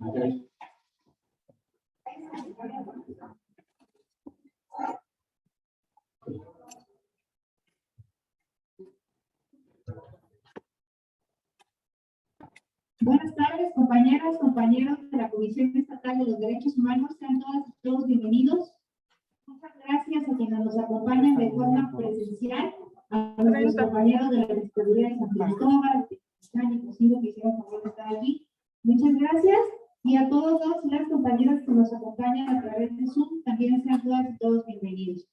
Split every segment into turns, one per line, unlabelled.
Buenas tardes, compañeras, compañeros de la Comisión Estatal de los Derechos Humanos. Sean todas y todos bienvenidos. Muchas gracias a quienes nos acompañan de forma presencial, a nuestros compañeros de la Registraduría de San Cristóbal, que están imposible que hicieron favor de estar aquí. Muchas gracias. Y a todos las compañeras que nos acompañan a través de Zoom, también sean todas y todos bienvenidos.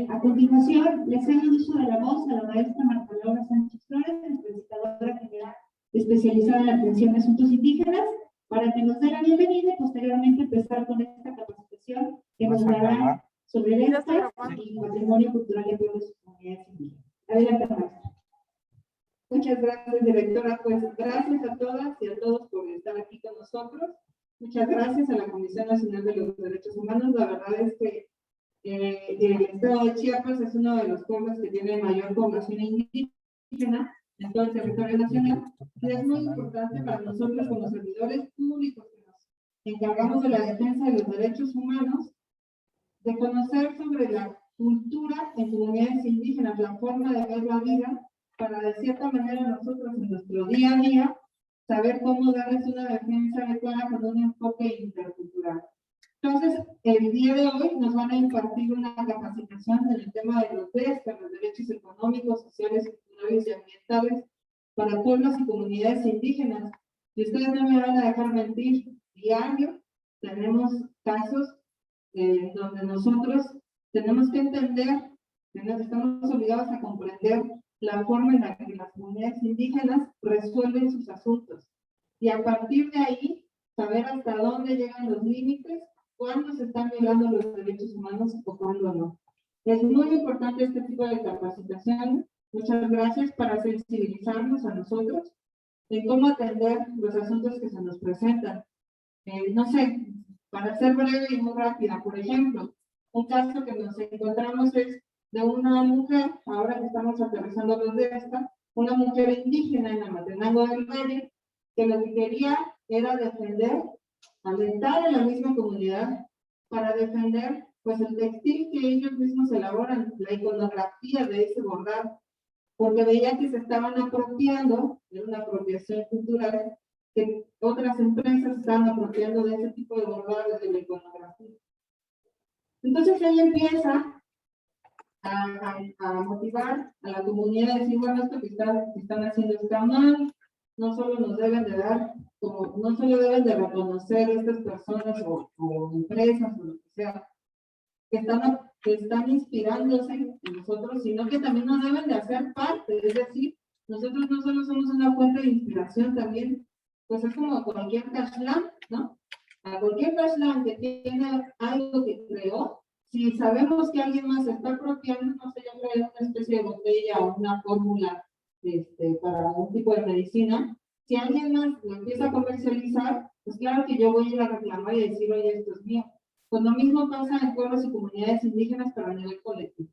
A continuación, les cedo el uso de la voz a la maestra Marta Laura Sánchez Flores, capacitadora general especializada en atención a asuntos indígenas, para que nos dé la bienvenida y posteriormente empezar con esta capacitación que nos dará sobre lenguas y patrimonio cultural de pueblos y comunidades indígenas. Adelante, maestra.
Muchas gracias, directora. Pues gracias a todas y a todos por estar aquí con nosotros. Muchas gracias a la Comisión Nacional de los Derechos Humanos. La verdad es que el estado de Chiapas es uno de los pueblos que tiene mayor población indígena en todo el territorio nacional, y es muy importante para nosotros como servidores públicos que nos encargamos de la defensa de los derechos humanos, de conocer sobre la cultura en comunidades indígenas, la forma de ver la vida, para de cierta manera nosotros en nuestro día a día saber cómo darles una defensa adecuada con un enfoque intercultural. Entonces, el día de hoy nos van a impartir una capacitación en el tema de los DESCA, los derechos económicos, sociales, culturales y ambientales para pueblos y comunidades indígenas. Y ustedes no me van a dejar mentir, diario tenemos casos donde nosotros tenemos que entender, estamos obligados a comprender la forma en la que las comunidades indígenas resuelven sus asuntos. Y a partir de ahí, saber hasta dónde llegan los límites, cuándo se están violando los derechos humanos o cuándo no. Es muy importante este tipo de capacitación. Muchas gracias para sensibilizarnos a nosotros en cómo atender los asuntos que se nos presentan. No sé, para ser breve y muy rápida, por ejemplo, un caso que nos encontramos es de una mujer, ahora que estamos aterrizando los de esta, una mujer indígena en Amatenango del Valle, que lo que quería era defender, alentar a la misma comunidad para defender pues el textil que ellos mismos elaboran, la iconografía de ese bordado, porque veían que se estaban apropiando, de una apropiación cultural, que otras empresas estaban apropiando de ese tipo de bordados de la iconografía. Entonces ella empieza a motivar a la comunidad a decir, bueno, esto que están haciendo está mal, no solo nos deben de dar, como no solo deben de reconocer estas personas o empresas o lo que sea, que están inspirándose en nosotros, sino que también nos deben de hacer parte, es decir, nosotros no solo somos una fuente de inspiración, también, pues es como cualquier Cashland, ¿no? A cualquier Cashland que tiene algo que creó, si sabemos que alguien más está apropiando, no sé, yo creo una especie de botella o una fórmula para un tipo de medicina, si alguien más lo empieza a comercializar, pues claro que yo voy a ir a reclamar y decir, oye, esto es mío. Pues lo mismo pasa en pueblos y comunidades indígenas, pero a nivel colectivo.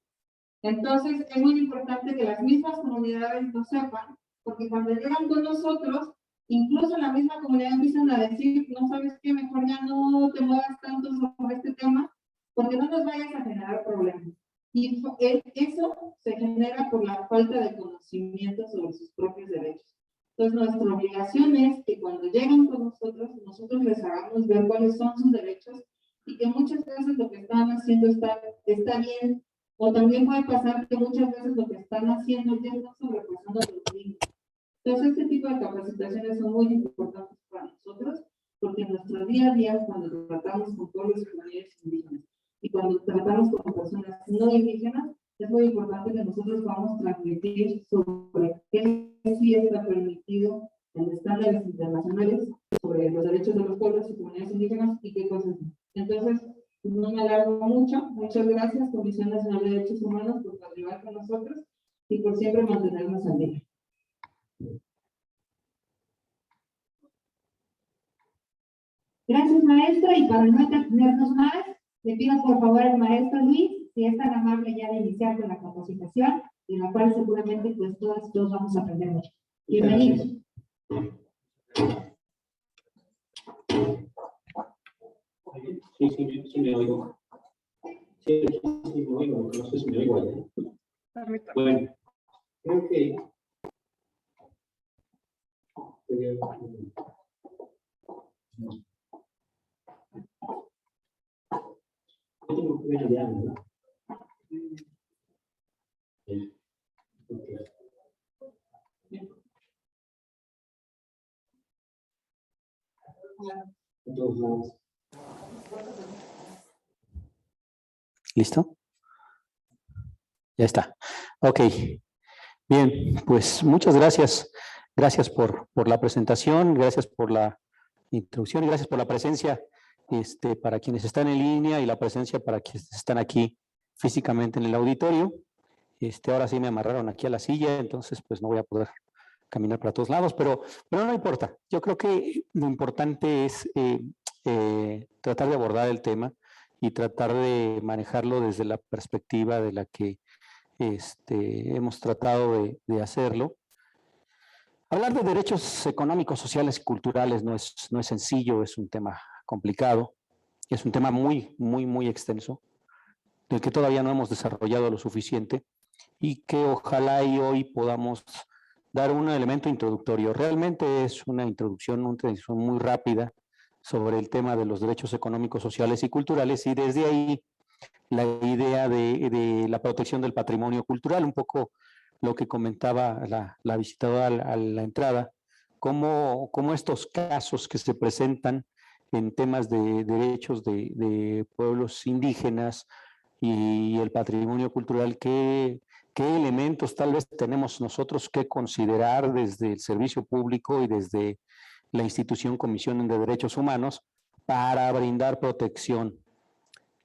Entonces, es muy importante que las mismas comunidades lo sepan, porque cuando llegan con nosotros, incluso la misma comunidad empiezan a decir, no sabes qué, mejor ya no te muevas tanto sobre este tema, porque no nos vayas a generar problemas. Y eso se genera por la falta de conocimiento sobre sus propios derechos. Entonces, nuestra obligación es que cuando lleguen con nosotros les hagamos ver cuáles son sus derechos y que muchas veces lo que están haciendo está bien, o también puede pasar que muchas veces lo que están haciendo ya está sobrepasando los límites. Entonces, este tipo de capacitaciones son muy importantes para nosotros, porque en nuestro día a día, cuando tratamos con pueblos y comunidades indígenas, y cuando tratamos con personas no indígenas, es muy importante que nosotros podamos transmitir sobre qué sí está permitido en estándares internacionales sobre los derechos de los pueblos y comunidades indígenas y qué cosas no. Entonces, no me alargo mucho. Muchas gracias, Comisión Nacional de Derechos Humanos, por participar con nosotros y por siempre mantenernos al día.
Gracias, maestra, y para no entretenernos más, le pido por favor al maestro Luis, si es tan amable ya de iniciar con la capacitación, de la cual seguramente pues todas y todos vamos a aprender mucho. Bienvenidos.
Sí, sí me oigo. Sí, sí me oigo, no sé si me oigo allá. Bueno, creo que... tengo que ver allá, ¿no? Sí. Okay. ¿Listo? Ya está. Ok. Bien, pues muchas gracias. Gracias por la presentación, gracias por la introducción y gracias por la presencia para quienes están en línea y la presencia para quienes están aquí físicamente en el auditorio. Ahora sí me amarraron aquí a la silla, entonces pues no voy a poder caminar para todos lados, pero no importa. Yo creo que lo importante es tratar de abordar el tema y tratar de manejarlo desde la perspectiva de la que hemos tratado de hacerlo. Hablar de derechos económicos, sociales y culturales no es sencillo, es un tema complicado, es un tema muy extenso, del que todavía no hemos desarrollado lo suficiente y que ojalá y hoy podamos dar un elemento introductorio. Realmente es una introducción muy rápida sobre el tema de los derechos económicos, sociales y culturales, y desde ahí la idea de la protección del patrimonio cultural, un poco lo que comentaba la visitadora a la entrada, cómo estos casos que se presentan en temas de derechos de pueblos indígenas y el patrimonio cultural, qué elementos tal vez tenemos nosotros que considerar desde el servicio público y desde la institución Comisión de Derechos Humanos para brindar protección.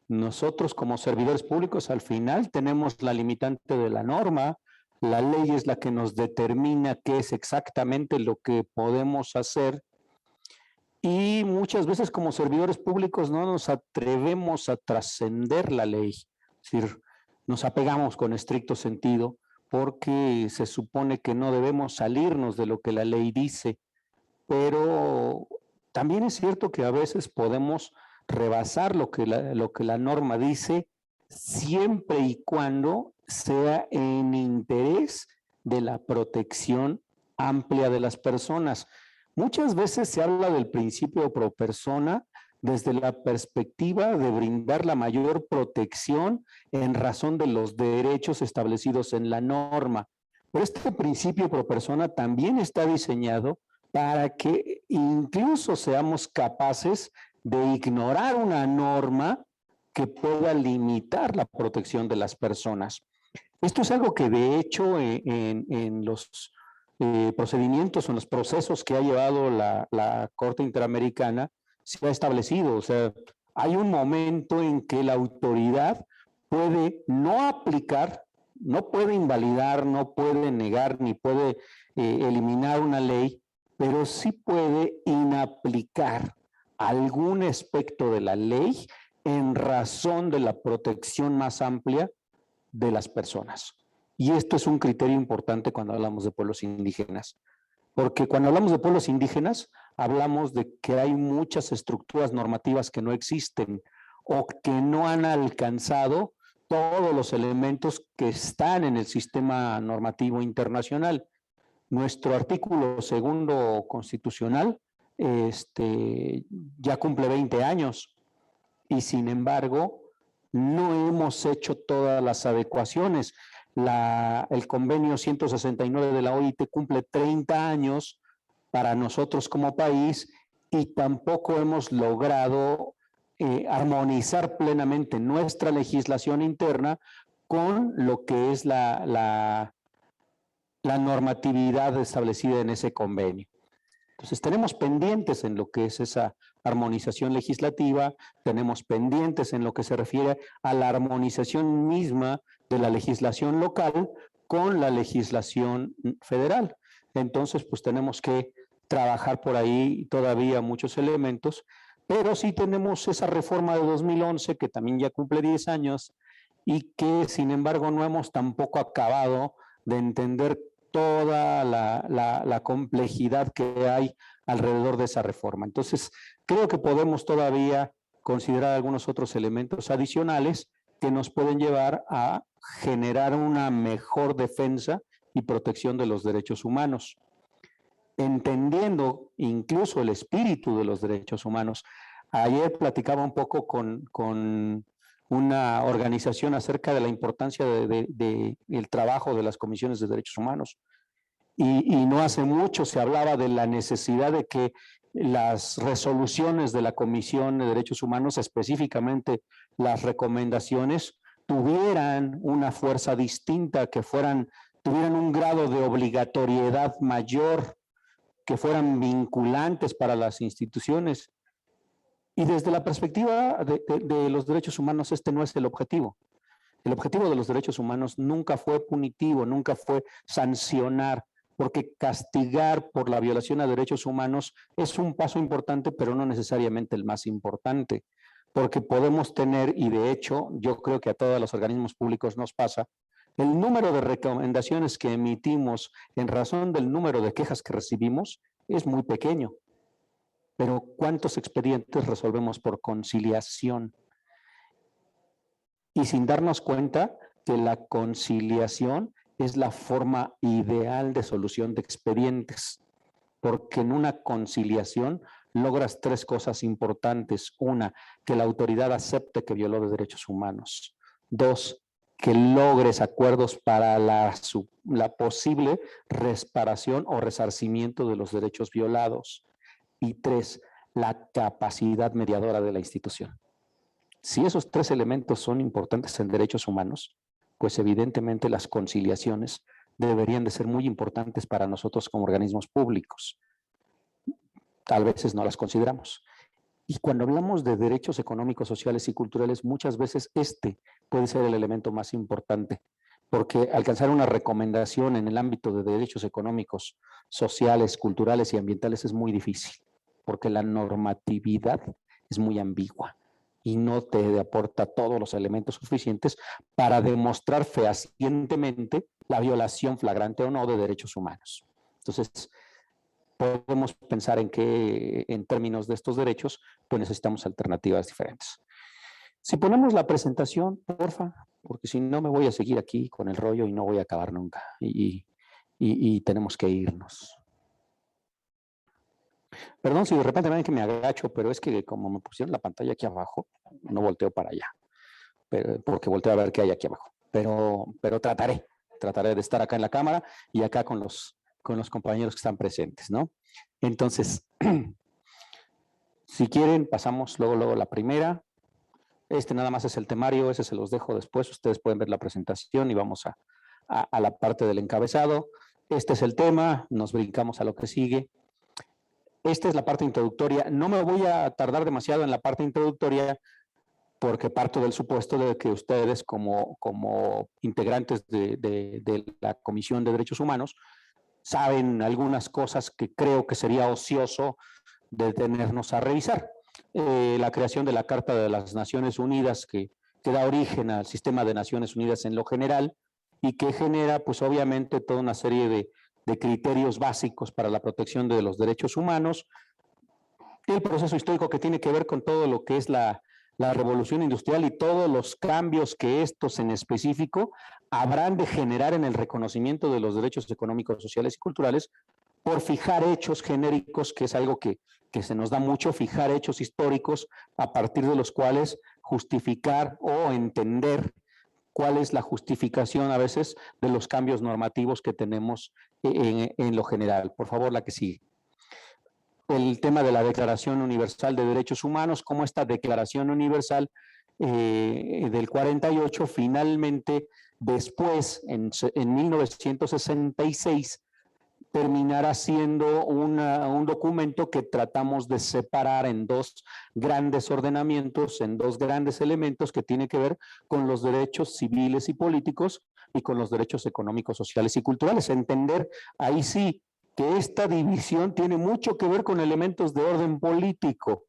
Nosotros como servidores públicos al final tenemos la limitante de la norma, la ley es la que nos determina qué es exactamente lo que podemos hacer y muchas veces como servidores públicos no nos atrevemos a trascender la ley, es decir, nos apegamos con estricto sentido porque se supone que no debemos salirnos de lo que la ley dice, pero también es cierto que a veces podemos rebasar lo que la norma dice siempre y cuando sea en interés de la protección amplia de las personas. Muchas veces se habla del principio pro persona desde la perspectiva de brindar la mayor protección en razón de los derechos establecidos en la norma. Pero este principio pro persona también está diseñado para que incluso seamos capaces de ignorar una norma que pueda limitar la protección de las personas. Esto es algo que de hecho en los procedimientos o en los procesos que ha llevado la Corte Interamericana se ha establecido. O sea, hay un momento en que la autoridad puede no aplicar, no puede invalidar, no puede negar, ni puede eliminar una ley, pero sí puede inaplicar algún aspecto de la ley en razón de la protección más amplia de las personas. Y esto es un criterio importante cuando hablamos de pueblos indígenas, porque cuando hablamos de pueblos indígenas, hablamos de que hay muchas estructuras normativas que no existen o que no han alcanzado todos los elementos que están en el sistema normativo internacional. Nuestro artículo segundo constitucional ya cumple 20 años y sin embargo no hemos hecho todas las adecuaciones. El convenio 169 de la OIT cumple 30 años para nosotros como país y tampoco hemos logrado armonizar plenamente nuestra legislación interna con lo que es la normatividad establecida en ese convenio. Entonces tenemos pendientes en lo que es esa armonización legislativa, tenemos pendientes en lo que se refiere a la armonización misma de la legislación local con la legislación federal. Entonces, pues tenemos que trabajar por ahí todavía muchos elementos, pero sí tenemos esa reforma de 2011 que también ya cumple 10 años y que sin embargo no hemos tampoco acabado de entender toda la complejidad que hay alrededor de esa reforma. Entonces, creo que podemos todavía considerar algunos otros elementos adicionales que nos pueden llevar a generar una mejor defensa y protección de los derechos humanos, entendiendo incluso el espíritu de los derechos humanos. Ayer platicaba un poco con una organización acerca de la importancia del trabajo de las comisiones de derechos humanos. Y no hace mucho se hablaba de la necesidad de que las resoluciones de la Comisión de Derechos Humanos, específicamente las recomendaciones, tuvieran una fuerza distinta, que tuvieran un grado de obligatoriedad mayor, que fueran vinculantes para las instituciones. Y desde la perspectiva de los derechos humanos, este no es el objetivo. El objetivo de los derechos humanos nunca fue punitivo, nunca fue sancionar, porque castigar por la violación a derechos humanos es un paso importante, pero no necesariamente el más importante, porque podemos tener, y de hecho yo creo que a todos los organismos públicos nos pasa, el número de recomendaciones que emitimos en razón del número de quejas que recibimos es muy pequeño, pero ¿cuántos expedientes resolvemos por conciliación? Y sin darnos cuenta que la conciliación es la forma ideal de solución de expedientes, porque en una conciliación logras tres cosas importantes. Una, que la autoridad acepte que violó los derechos humanos. Dos, que logres acuerdos para la posible reparación o resarcimiento de los derechos violados. Y tres, la capacidad mediadora de la institución. Si esos tres elementos son importantes en derechos humanos, pues evidentemente las conciliaciones deberían de ser muy importantes para nosotros como organismos públicos. Tal veces no las consideramos. Y cuando hablamos de derechos económicos, sociales y culturales, muchas veces este puede ser el elemento más importante, porque alcanzar una recomendación en el ámbito de derechos económicos, sociales, culturales y ambientales es muy difícil, porque la normatividad es muy ambigua y no te aporta todos los elementos suficientes para demostrar fehacientemente la violación flagrante o no de derechos humanos. Entonces, podemos pensar en que en términos de estos derechos, pues necesitamos alternativas diferentes. Si ponemos la presentación, porfa, porque si no me voy a seguir aquí con el rollo y no voy a acabar nunca. Y tenemos que irnos. Perdón si de repente me ven que me agacho, pero es que como me pusieron la pantalla aquí abajo, no volteo para allá, porque volteo a ver qué hay aquí abajo. Pero trataré de estar acá en la cámara y acá con los compañeros que están presentes, ¿no? Entonces, si quieren, pasamos luego la primera. Nada más es el temario, ese se los dejo después. Ustedes pueden ver la presentación y vamos a la parte del encabezado. Este es el tema, nos brincamos a lo que sigue. Esta es la parte introductoria. No me voy a tardar demasiado en la parte introductoria porque parto del supuesto de que ustedes como integrantes de la Comisión de Derechos Humanos saben algunas cosas que creo que sería ocioso detenernos a revisar. La creación de la Carta de las Naciones Unidas que da origen al sistema de Naciones Unidas en lo general y que genera pues obviamente toda una serie de criterios básicos para la protección de los derechos humanos, el proceso histórico que tiene que ver con todo lo que es la revolución industrial y todos los cambios que estos en específico habrán de generar en el reconocimiento de los derechos económicos, sociales y culturales por fijar hechos genéricos, que es algo que se nos da mucho, fijar hechos históricos a partir de los cuales justificar o entender cuál es la justificación a veces de los cambios normativos que tenemos en lo general. Por favor, la que sigue. El tema de la Declaración Universal de Derechos Humanos, cómo esta Declaración Universal del 48 finalmente después, en 1966, terminará siendo un documento que tratamos de separar en dos grandes ordenamientos, en dos grandes elementos que tienen que ver con los derechos civiles y políticos y con los derechos económicos, sociales y culturales. Entender ahí sí que esta división tiene mucho que ver con elementos de orden político.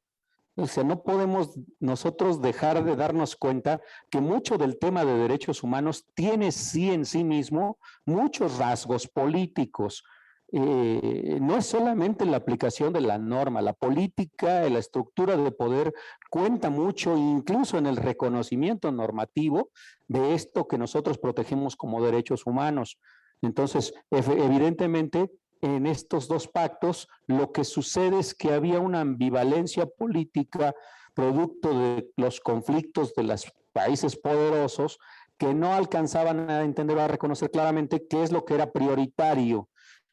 O sea, no podemos nosotros dejar de darnos cuenta que mucho del tema de derechos humanos tiene sí en sí mismo muchos rasgos políticos. no es solamente la aplicación de la norma, la política, la estructura de poder cuenta mucho, incluso en el reconocimiento normativo de esto que nosotros protegemos como derechos humanos. Entonces, evidentemente, en estos dos pactos, lo que sucede es que había una ambivalencia política producto de los conflictos de los países poderosos que no alcanzaban a entender o a reconocer claramente qué es lo que era prioritario.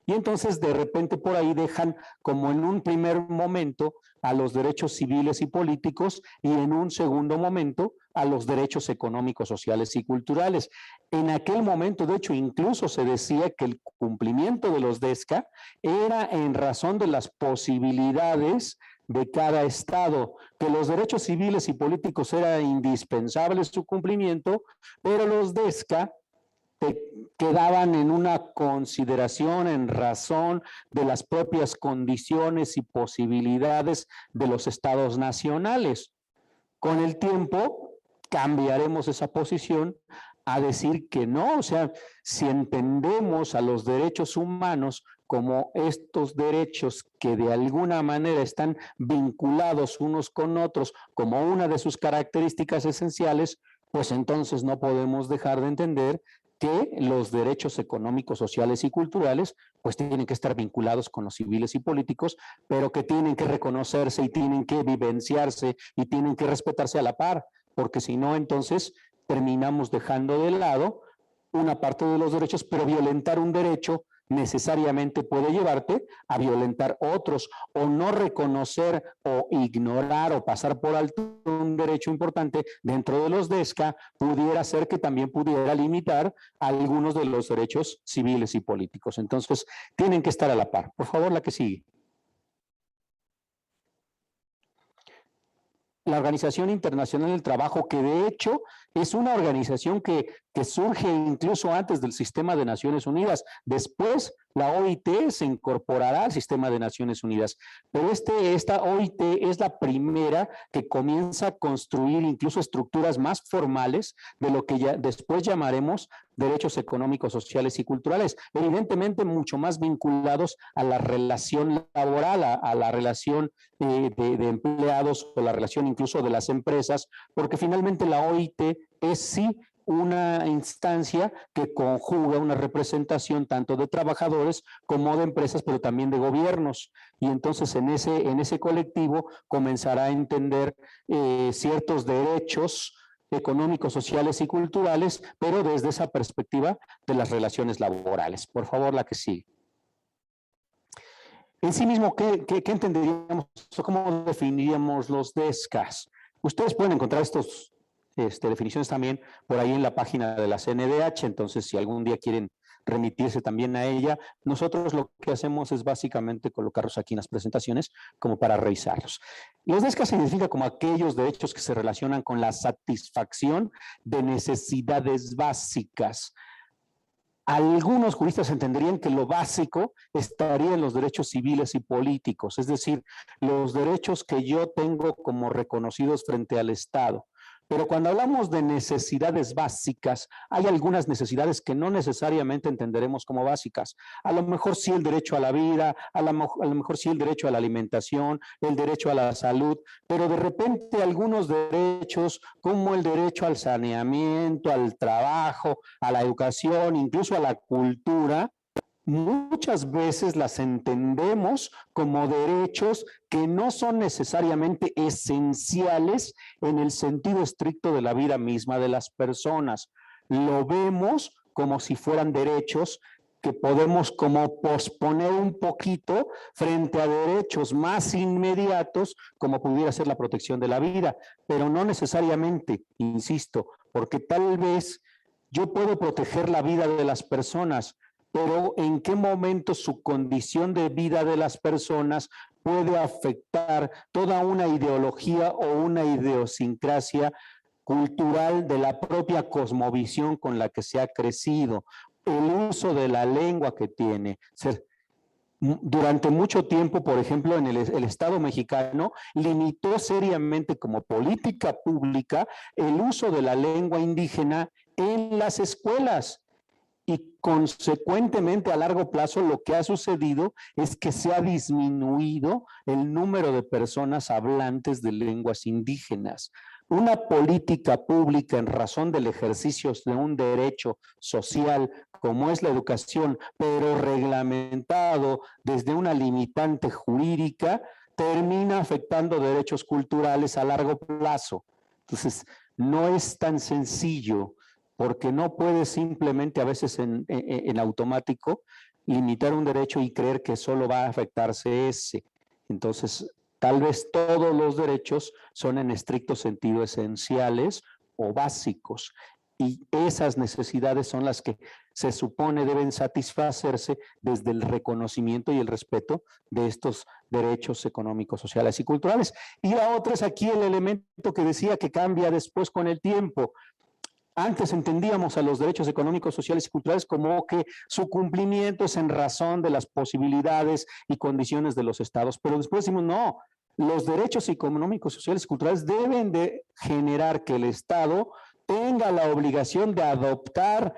Y entonces de repente por ahí dejan como en un primer momento a los derechos civiles y políticos y en un segundo momento a los derechos económicos, sociales y culturales. En aquel momento, de hecho, incluso se decía que el cumplimiento de los DESCA era en razón de las posibilidades de cada estado, que los derechos civiles y políticos era indispensable su cumplimiento, pero los DESCA quedaban en una consideración en razón de las propias condiciones y posibilidades de los estados nacionales. Con el tiempo cambiaremos esa posición a decir que no, o sea, si entendemos a los derechos humanos como estos derechos que de alguna manera están vinculados unos con otros como una de sus características esenciales, pues entonces no podemos dejar de entender que los derechos económicos, sociales y culturales pues tienen que estar vinculados con los civiles y políticos, pero que tienen que reconocerse y tienen que vivenciarse y tienen que respetarse a la par, porque si no, entonces terminamos dejando de lado una parte de los derechos, pero violentar un derecho necesariamente puede llevarte a violentar otros o no reconocer o ignorar o pasar por alto un derecho importante dentro de los DESCA pudiera ser que también pudiera limitar algunos de los derechos civiles y políticos. Entonces, tienen que estar a la par. Por favor, la que sigue. La Organización Internacional del Trabajo, que de hecho es una organización que surge incluso antes del sistema de Naciones Unidas. Después la OIT se incorporará al sistema de Naciones Unidas, pero esta OIT es la primera que comienza a construir incluso estructuras más formales de lo que ya después llamaremos derechos económicos, sociales y culturales, evidentemente mucho más vinculados a la relación laboral, a la relación de empleados o la relación incluso de las empresas, porque finalmente la OIT es sí una instancia que conjuga una representación tanto de trabajadores como de empresas, pero también de gobiernos. Y entonces en ese colectivo comenzará a entender ciertos derechos económicos, sociales y culturales, pero desde esa perspectiva de las relaciones laborales. Por favor, la que sigue. En sí mismo, ¿qué entenderíamos o cómo definiríamos los DESCAs? Ustedes pueden encontrar estos definiciones también por ahí en la página de la CNDH, entonces si algún día quieren remitirse también a ella, nosotros lo que hacemos es básicamente colocarlos aquí en las presentaciones como para revisarlos. Los DESCA se identifican como aquellos derechos que se relacionan con la satisfacción de necesidades básicas. Algunos juristas entenderían que lo básico estaría en los derechos civiles y políticos, es decir, los derechos que yo tengo como reconocidos frente al Estado. Pero cuando hablamos de necesidades básicas, hay algunas necesidades que no necesariamente entenderemos como básicas. A lo mejor sí el derecho a la vida, a lo mejor sí el derecho a la alimentación, el derecho a la salud, pero de repente algunos derechos como el derecho al saneamiento, al trabajo, a la educación, incluso a la cultura, muchas veces las entendemos como derechos que no son necesariamente esenciales en el sentido estricto de la vida misma de las personas. Lo vemos como si fueran derechos que podemos como posponer un poquito frente a derechos más inmediatos como pudiera ser la protección de la vida, pero no necesariamente, insisto, porque tal vez yo puedo proteger la vida de las personas, pero ¿en qué momento su condición de vida de las personas puede afectar toda una ideología o una idiosincrasia cultural de la propia cosmovisión con la que se ha crecido? El uso de la lengua que tiene. Durante mucho tiempo, por ejemplo, en el Estado mexicano, limitó seriamente como política pública el uso de la lengua indígena en las escuelas. y consecuentemente a largo plazo lo que ha sucedido es que se ha disminuido el número de personas hablantes de lenguas indígenas. Una política pública en razón del ejercicio de un derecho social como es la educación, pero reglamentado desde una limitante jurídica, termina afectando derechos culturales a largo plazo. Entonces, no es tan sencillo, porque no puedes simplemente a veces en automático limitar un derecho y creer que solo va a afectarse ese. Entonces, tal vez todos los derechos son en estricto sentido esenciales o básicos, y esas necesidades son las que se supone deben satisfacerse desde el reconocimiento y el respeto de estos derechos económicos, sociales y culturales. Y la otra es aquí el elemento que decía que cambia después con el tiempo. Antes entendíamos a los derechos económicos, sociales y culturales como que su cumplimiento es en razón de las posibilidades y condiciones de los estados, pero después decimos no, los derechos económicos, sociales y culturales deben de generar que el Estado tenga la obligación de adoptar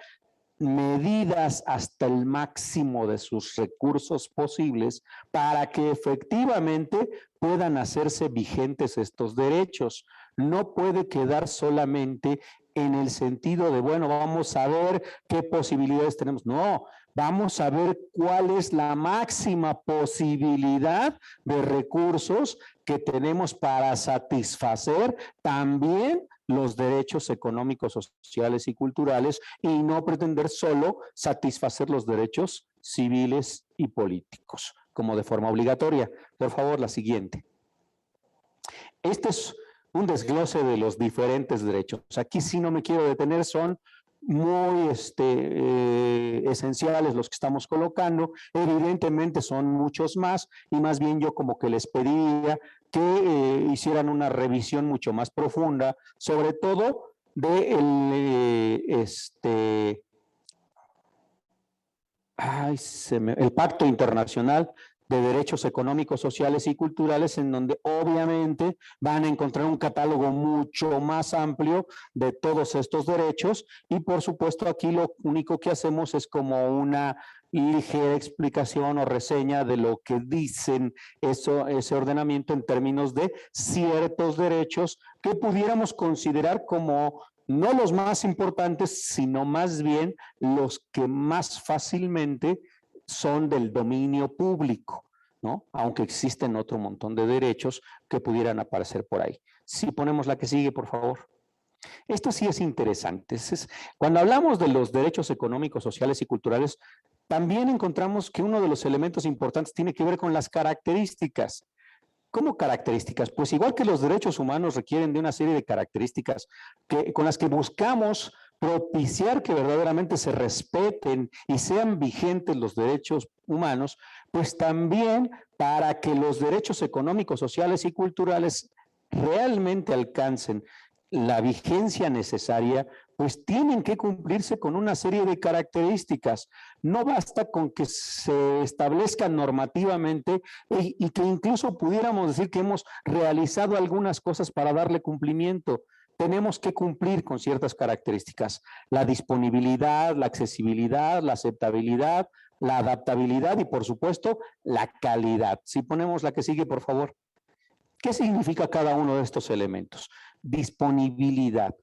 medidas hasta el máximo de sus recursos posibles para que efectivamente puedan hacerse vigentes estos derechos. No puede quedar solamente en el sentido de, bueno, vamos a ver qué posibilidades tenemos. No, vamos a ver cuál es la máxima posibilidad de recursos que tenemos para satisfacer también los derechos económicos, sociales y culturales, y no pretender solo satisfacer los derechos civiles y políticos, como de forma obligatoria. Por favor, la siguiente. Este es un desglose de los diferentes derechos. Aquí sí no me quiero detener, son muy esenciales los que estamos colocando. Evidentemente son muchos más, y más bien yo como que les pediría que hicieran una revisión mucho más profunda, sobre todo de el Pacto Internacional de Derechos Económicos, Sociales y Culturales, en donde obviamente van a encontrar un catálogo mucho más amplio de todos estos derechos, y por supuesto aquí lo único que hacemos es como una ligera explicación o reseña de lo que dicen ese ordenamiento en términos de ciertos derechos que pudiéramos considerar como no los más importantes, sino más bien los que más fácilmente son del dominio público, ¿no? Aunque existen otro montón de derechos que pudieran aparecer por ahí. Si ponemos la que sigue, por favor. Esto sí es interesante. Cuando hablamos de los derechos económicos, sociales y culturales, también encontramos que uno de los elementos importantes tiene que ver con las características. ¿Cómo características? Pues igual que los derechos humanos requieren de una serie de características con las que buscamos propiciar que verdaderamente se respeten y sean vigentes los derechos humanos, pues también para que los derechos económicos, sociales y culturales realmente alcancen la vigencia necesaria, pues tienen que cumplirse con una serie de características. No basta con que se establezcan normativamente y que incluso pudiéramos decir que hemos realizado algunas cosas para darle cumplimiento. Tenemos que cumplir con ciertas características: la disponibilidad, la accesibilidad, la aceptabilidad, la adaptabilidad y, por supuesto, la calidad. Si ponemos la que sigue, por favor. ¿Qué significa cada uno de estos elementos? Disponibilidad.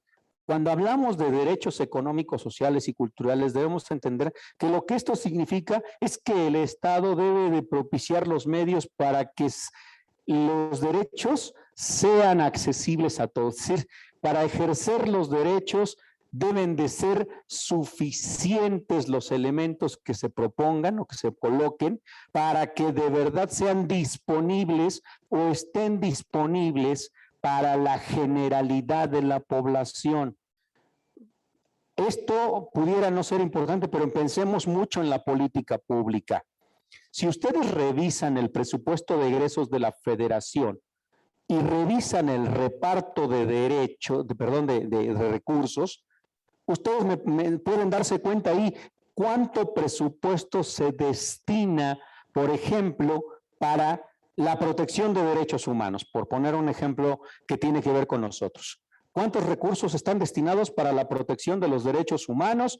Cuando hablamos de derechos económicos, sociales y culturales, debemos entender que lo que esto significa es que el Estado debe de propiciar los medios para que los derechos sean accesibles a todos. Es decir, para ejercer los derechos deben de ser suficientes los elementos que se propongan o que se coloquen para que de verdad sean disponibles o estén disponibles para la generalidad de la población. Esto pudiera no ser importante, pero pensemos mucho en la política pública. Si ustedes revisan el presupuesto de egresos de la Federación y revisan el reparto de de recursos, ustedes me pueden darse cuenta ahí cuánto presupuesto se destina, por ejemplo, para la protección de derechos humanos, por poner un ejemplo que tiene que ver con nosotros. ¿Cuántos recursos están destinados para la protección de los derechos humanos,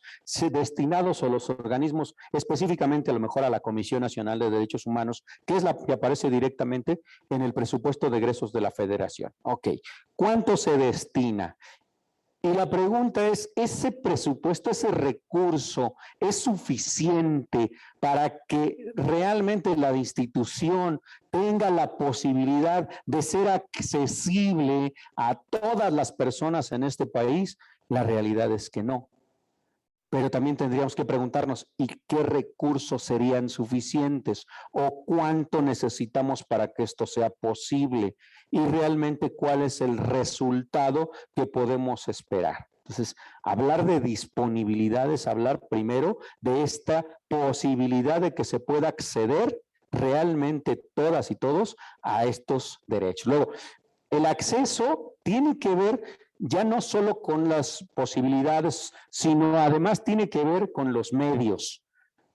destinados a los organismos, específicamente a lo mejor a la Comisión Nacional de Derechos Humanos, que es la que aparece directamente en el presupuesto de egresos de la Federación? Ok, ¿cuánto se destina? Y la pregunta es, ¿ese presupuesto, ese recurso es suficiente para que realmente la institución tenga la posibilidad de ser accesible a todas las personas en este país? La realidad es que no. Pero también tendríamos que preguntarnos, ¿y qué recursos serían suficientes? ¿O cuánto necesitamos para que esto sea posible? Y realmente, ¿cuál es el resultado que podemos esperar? Entonces, hablar de disponibilidad es hablar primero de esta posibilidad de que se pueda acceder realmente todas y todos a estos derechos. Luego, el acceso tiene que ver ya no solo con las posibilidades, sino además tiene que ver con los medios,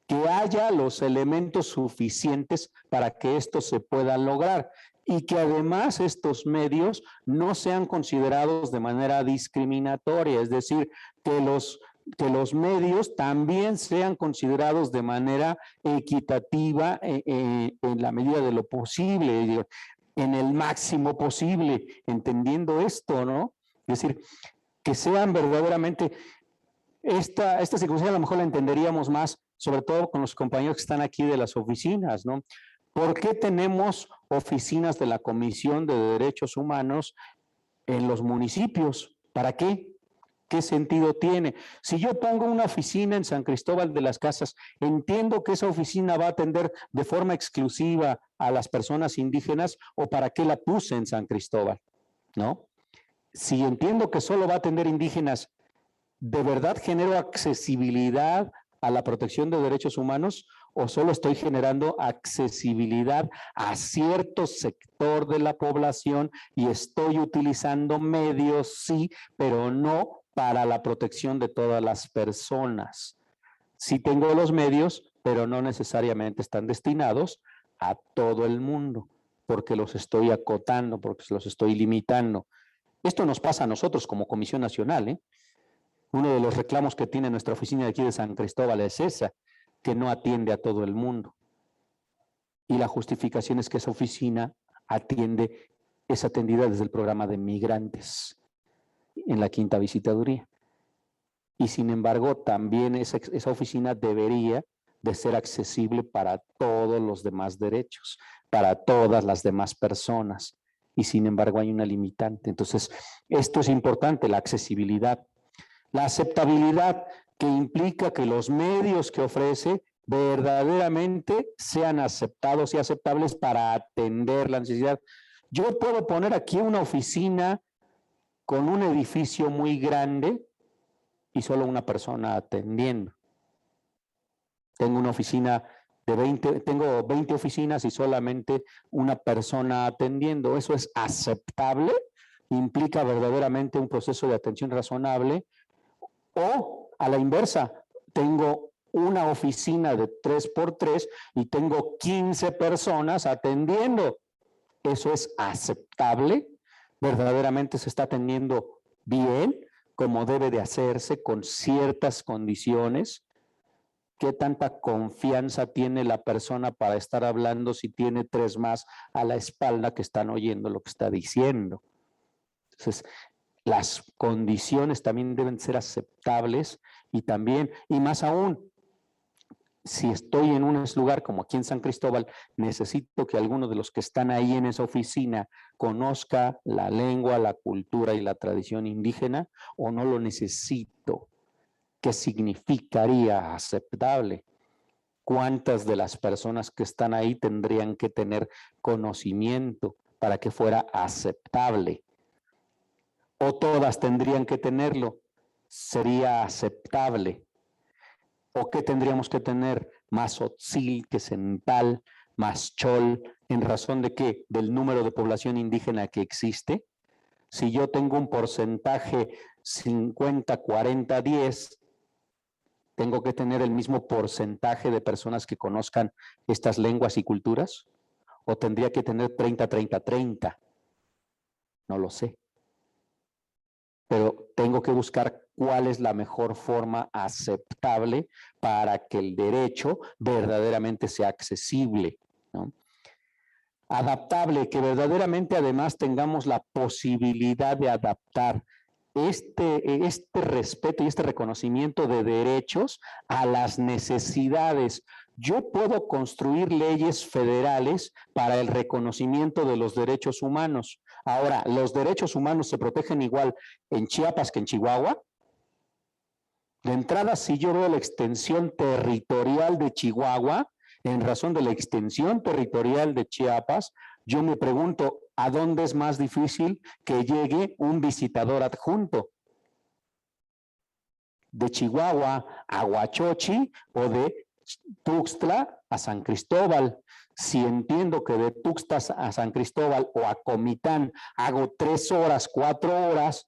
que haya los elementos suficientes para que esto se pueda lograr y que además estos medios no sean considerados de manera discriminatoria, es decir, que los medios también sean considerados de manera equitativa en la medida de lo posible, en el máximo posible, entendiendo esto, ¿no? Es decir, que sean verdaderamente, esta circunstancia a lo mejor la entenderíamos más, sobre todo con los compañeros que están aquí de las oficinas, ¿no? ¿Por qué tenemos oficinas de la Comisión de Derechos Humanos en los municipios? ¿Para qué? ¿Qué sentido tiene? Si yo pongo una oficina en San Cristóbal de las Casas, entiendo que esa oficina va a atender de forma exclusiva a las personas indígenas, ¿o para qué la puse en San Cristóbal? ¿No? Si entiendo que solo va a atender indígenas, ¿de verdad genero accesibilidad a la protección de derechos humanos o solo estoy generando accesibilidad a cierto sector de la población y estoy utilizando medios, sí, pero no para la protección de todas las personas? Sí tengo los medios, pero no necesariamente están destinados a todo el mundo, porque los estoy acotando, porque los estoy limitando. Esto nos pasa a nosotros como Comisión Nacional, ¿eh? Uno de los reclamos que tiene nuestra oficina de aquí de San Cristóbal es esa, que no atiende a todo el mundo. Y la justificación es que esa oficina es atendida desde el programa de migrantes en la quinta visitaduría. Y sin embargo, también esa oficina debería de ser accesible para todos los demás derechos, para todas las demás personas. Y sin embargo hay una limitante. Entonces, esto es importante, la accesibilidad. La aceptabilidad, que implica que los medios que ofrece verdaderamente sean aceptados y aceptables para atender la necesidad. Yo puedo poner aquí una oficina con un edificio muy grande y solo una persona atendiendo. Tengo una oficina tengo 20 oficinas y solamente una persona atendiendo. ¿Eso es aceptable? ¿Implica verdaderamente un proceso de atención razonable? O a la inversa, tengo una oficina de 3x3 y tengo 15 personas atendiendo. ¿Eso es aceptable? ¿Verdaderamente se está atendiendo bien, como debe de hacerse, con ciertas condiciones? ¿Qué tanta confianza tiene la persona para estar hablando si tiene 3 más a la espalda que están oyendo lo que está diciendo? Entonces, las condiciones también deben ser aceptables y también, y más aún, si estoy en un lugar como aquí en San Cristóbal, necesito que alguno de los que están ahí en esa oficina conozca la lengua, la cultura y la tradición indígena, o no lo necesito. ¿Qué significaría aceptable? ¿Cuántas de las personas que están ahí tendrían que tener conocimiento para que fuera aceptable? ¿O todas tendrían que tenerlo? ¿Sería aceptable? ¿O qué tendríamos que tener? Más Otzil que Cental, más Chol, ¿en razón de qué? Del número de población indígena que existe. Si yo tengo un porcentaje 50, 40, 10, ¿tengo que tener el mismo porcentaje de personas que conozcan estas lenguas y culturas? ¿O tendría que tener 30, 30, 30? No lo sé. pero tengo que buscar cuál es la mejor forma aceptable para que el derecho verdaderamente sea accesible, ¿no? Adaptable, que verdaderamente además tengamos la posibilidad de adaptar este respeto y este reconocimiento de derechos a las necesidades. Yo puedo construir leyes federales para el reconocimiento de los derechos humanos. Ahora, ¿los derechos humanos se protegen igual en Chiapas que en Chihuahua? De entrada, si yo veo la extensión territorial de Chihuahua, en razón de la extensión territorial de Chiapas, yo me pregunto, ¿a dónde es más difícil que llegue un visitador adjunto? ¿De Chihuahua a Huachochi o de Tuxtla a San Cristóbal? Si entiendo que de Tuxtla a San Cristóbal o a Comitán hago 3 horas, 4 horas,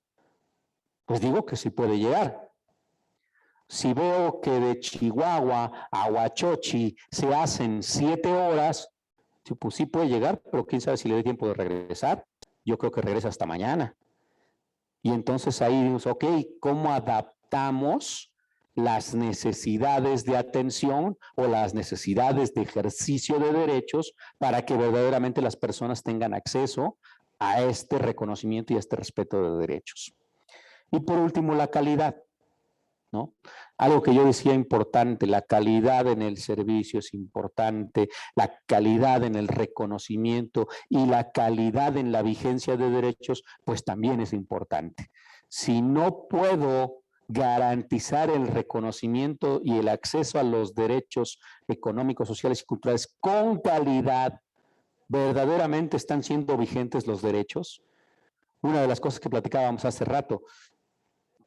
pues digo que sí puede llegar. Si veo que de Chihuahua a Huachochi se hacen 7 horas, pues sí puede llegar, pero quién sabe si le dé tiempo de regresar. Yo creo que regresa hasta mañana. Y entonces ahí digo, ok, ¿cómo adaptamos las necesidades de atención o las necesidades de ejercicio de derechos para que verdaderamente las personas tengan acceso a este reconocimiento y a este respeto de derechos? Y por último, la calidad, ¿no? Algo que yo decía importante, la calidad en el servicio es importante, la calidad en el reconocimiento y la calidad en la vigencia de derechos, pues también es importante. Si no puedo garantizar el reconocimiento y el acceso a los derechos económicos, sociales y culturales con calidad, ¿verdaderamente están siendo vigentes los derechos? Una de las cosas que platicábamos hace rato,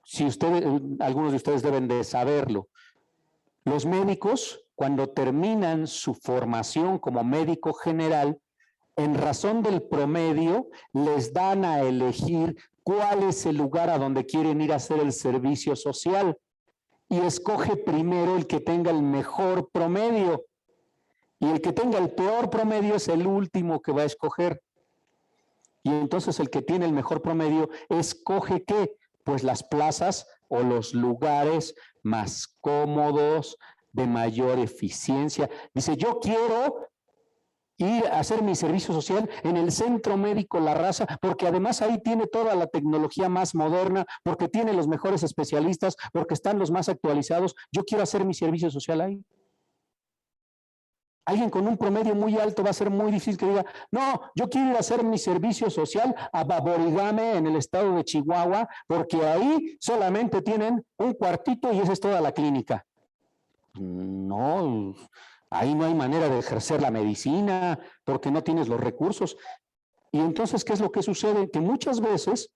si ustedes, algunos de ustedes deben de saberlo, los médicos, cuando terminan su formación como médico general, en razón del promedio, les dan a elegir cuál es el lugar a donde quieren ir a hacer el servicio social y escoge primero el que tenga el mejor promedio y el que tenga el peor promedio es el último que va a escoger. Y entonces el que tiene el mejor promedio escoge ¿qué? Pues las plazas o los lugares más cómodos, de mayor eficiencia. Dice, yo quiero ir a hacer mi servicio social en el Centro Médico La Raza, porque además ahí tiene toda la tecnología más moderna, porque tiene los mejores especialistas, porque están los más actualizados. Yo quiero hacer mi servicio social ahí. Alguien con un promedio muy alto va a ser muy difícil que diga, no, yo quiero ir a hacer mi servicio social a Baborigame en el estado de Chihuahua, porque ahí solamente tienen un cuartito y esa es toda la clínica. No, ahí no hay manera de ejercer la medicina porque no tienes los recursos. Y entonces, ¿qué es lo que sucede? Que muchas veces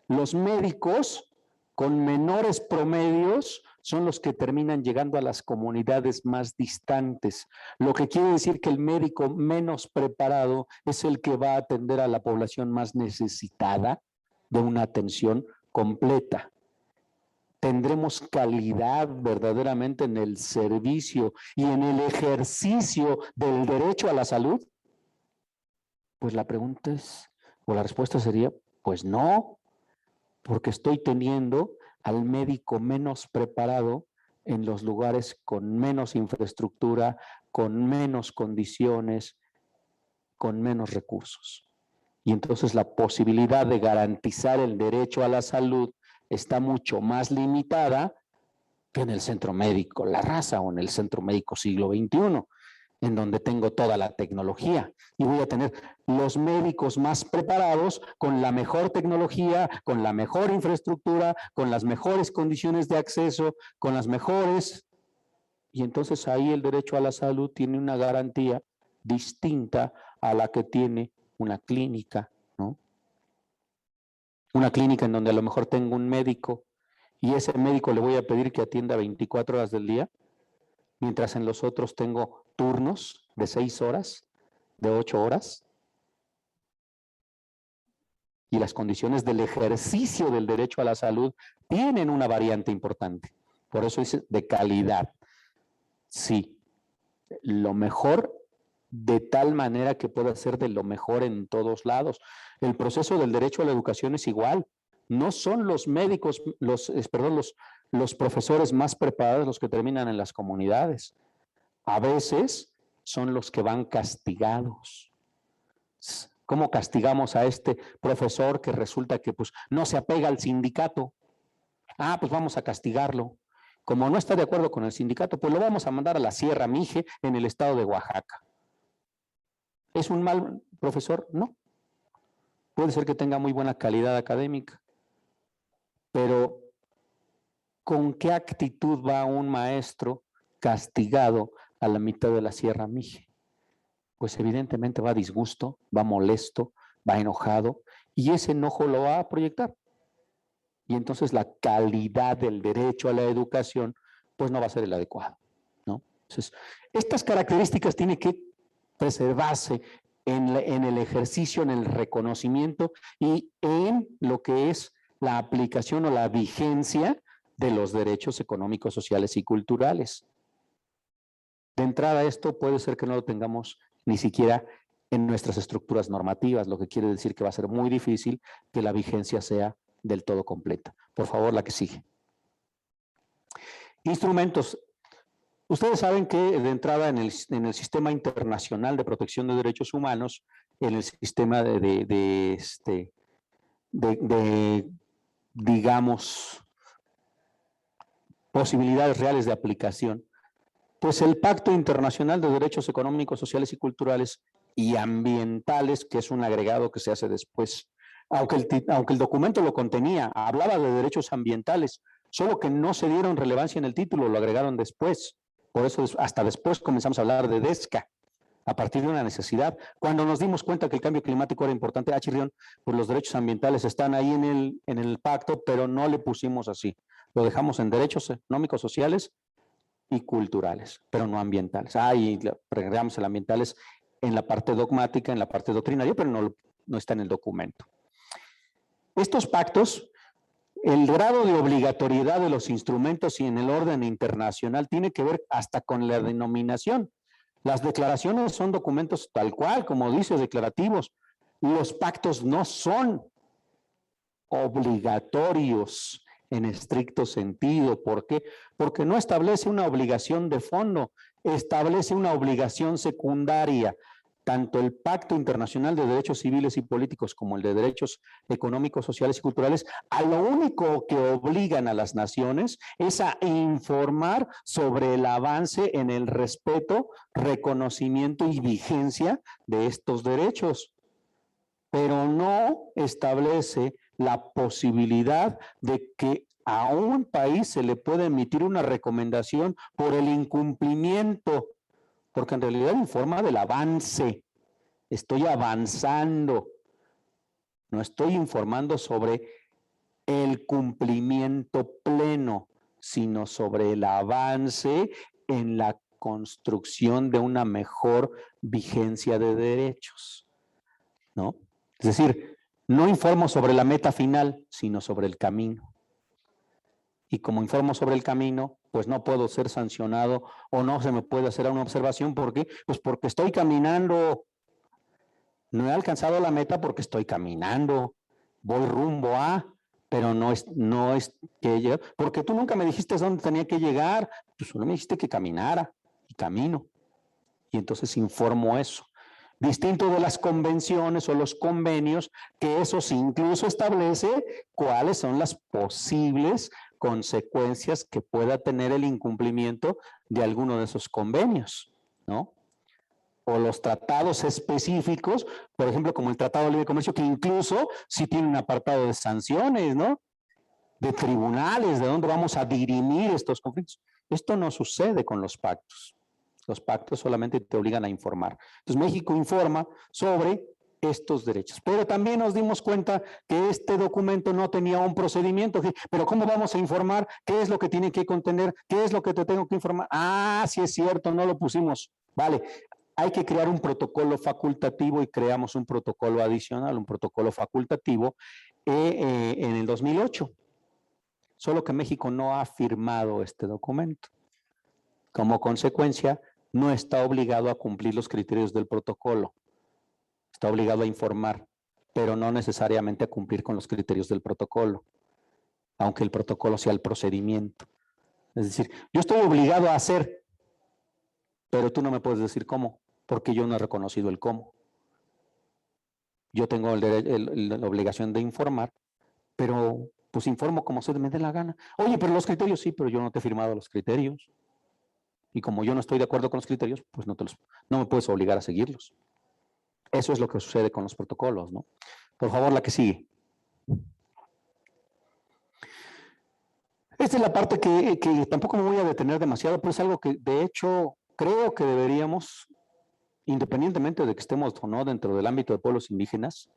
los médicos con menores promedios son los que terminan llegando a las comunidades más distantes, lo que quiere decir que el médico menos preparado es el que va a atender a la población más necesitada de una atención completa. ¿Tendremos calidad verdaderamente en el servicio y en el ejercicio del derecho a la salud? Pues la pregunta es, o la respuesta sería, pues no, porque estoy teniendo al médico menos preparado en los lugares con menos infraestructura, con menos condiciones, con menos recursos. Y entonces la posibilidad de garantizar el derecho a la salud está mucho más limitada que en el Centro Médico La Raza o en el Centro Médico Siglo XXI, en donde tengo toda la tecnología y voy a tener los médicos más preparados con la mejor tecnología, con la mejor infraestructura, con las mejores condiciones de acceso, con las mejores. Y entonces ahí el derecho a la salud tiene una garantía distinta a la que tiene una clínica, ¿no? Una clínica en donde a lo mejor tengo un médico y ese médico le voy a pedir que atienda 24 horas del día, mientras en los otros tengo turnos de 6 horas, de 8 horas. Y las condiciones del ejercicio del derecho a la salud tienen una variante importante. Por eso dice de calidad. Sí, lo mejor de tal manera que pueda ser de lo mejor en todos lados. El proceso del derecho a la educación es igual. No son los médicos, los profesores más preparados los que terminan en las comunidades. A veces son los que van castigados. ¿Cómo castigamos a este profesor que resulta que pues, no se apega al sindicato? Ah, pues vamos a castigarlo. Como no está de acuerdo con el sindicato, pues lo vamos a mandar a la Sierra Mije en el estado de Oaxaca. ¿Es un mal profesor? No. Puede ser que tenga muy buena calidad académica, pero ¿con qué actitud va un maestro castigado a la mitad de la Sierra Mije? Pues evidentemente va a disgusto, va molesto, va enojado, y ese enojo lo va a proyectar. Y entonces la calidad del derecho a la educación, pues no va a ser el adecuado, ¿no? Entonces, estas características tienen que preservarse en el ejercicio, en el reconocimiento y en lo que es la aplicación o la vigencia de los derechos económicos, sociales y culturales. De entrada, esto puede ser que no lo tengamos ni siquiera en nuestras estructuras normativas, lo que quiere decir que va a ser muy difícil que la vigencia sea del todo completa. Por favor, la que sigue. Instrumentos. Ustedes saben que de entrada en el sistema internacional de protección de derechos humanos, en el sistema digamos, posibilidades reales de aplicación, pues el Pacto Internacional de Derechos Económicos, Sociales y Culturales y Ambientales, que es un agregado que se hace después, aunque el documento lo contenía, hablaba de derechos ambientales, solo que no se dieron relevancia en el título, lo agregaron después. Por eso hasta después comenzamos a hablar de DESCA, a partir de una necesidad. Cuando nos dimos cuenta que el cambio climático era importante, Chirrión, pues los derechos ambientales están ahí en el pacto, pero no le pusimos así. Lo dejamos en derechos económicos, sociales y culturales, pero no ambientales. Y agregamos el ambientales en la parte dogmática, en la parte doctrinaria, pero no está en el documento. Estos pactos, el grado de obligatoriedad de los instrumentos y en el orden internacional tiene que ver hasta con la denominación. Las declaraciones son documentos tal cual, como dice, declarativos. Los pactos no son obligatorios en estricto sentido. ¿Por qué? Porque no establece una obligación de fondo, establece una obligación secundaria. Tanto el Pacto Internacional de Derechos Civiles y Políticos como el de Derechos Económicos, Sociales y Culturales, a lo único que obligan a las naciones es a informar sobre el avance en el respeto, reconocimiento y vigencia de estos derechos, pero no establece la posibilidad de que a un país se le pueda emitir una recomendación por el incumplimiento, porque en realidad informa del avance. Estoy avanzando, no estoy informando sobre el cumplimiento pleno, sino sobre el avance en la construcción de una mejor vigencia de derechos, ¿no? Es decir, no informo sobre la meta final, sino sobre el camino. Y como informo sobre el camino, pues no puedo ser sancionado o no se me puede hacer una observación. ¿Por qué? Pues porque estoy caminando. No he alcanzado la meta porque estoy caminando. Voy rumbo a, pero no es que llegar. Porque tú nunca me dijiste dónde tenía que llegar. Tú solo me dijiste que caminara y camino. Y entonces informo eso. Distinto de las convenciones o los convenios, que esos incluso establece cuáles son las posibles consecuencias que pueda tener el incumplimiento de alguno de esos convenios, ¿no? O los tratados específicos, por ejemplo, como el Tratado de Libre Comercio, que incluso sí tiene un apartado de sanciones, ¿no? De tribunales, de dónde vamos a dirimir estos conflictos. Esto no sucede con los pactos. Los pactos solamente te obligan a informar. Entonces, México informa sobre estos derechos. Pero también nos dimos cuenta que este documento no tenía un procedimiento. Pero ¿cómo vamos a informar? ¿Qué es lo que tiene que contener? ¿Qué es lo que te tengo que informar? Sí es cierto, no lo pusimos. Vale, hay que crear un protocolo facultativo y creamos un protocolo adicional, un protocolo facultativo en el 2008. Solo que México no ha firmado este documento. Como consecuencia, no está obligado a cumplir los criterios del protocolo. Está obligado a informar. pero no necesariamente a cumplir con los criterios del protocolo, aunque el protocolo sea el procedimiento. Es decir, yo estoy obligado a hacer, pero tú no me puedes decir cómo, porque yo no he reconocido el cómo. Yo tengo la obligación de informar, pero pues informo como se me dé la gana. Oye, pero los criterios sí, pero yo no te he firmado los criterios. Y como yo no estoy de acuerdo con los criterios, pues no me puedes obligar a seguirlos. Eso es lo que sucede con los protocolos, ¿no? Por favor, la que sigue. Esta es la parte que tampoco me voy a detener demasiado, pero es algo que de hecho creo que deberíamos, independientemente de que estemos o no dentro del ámbito de pueblos indígenas,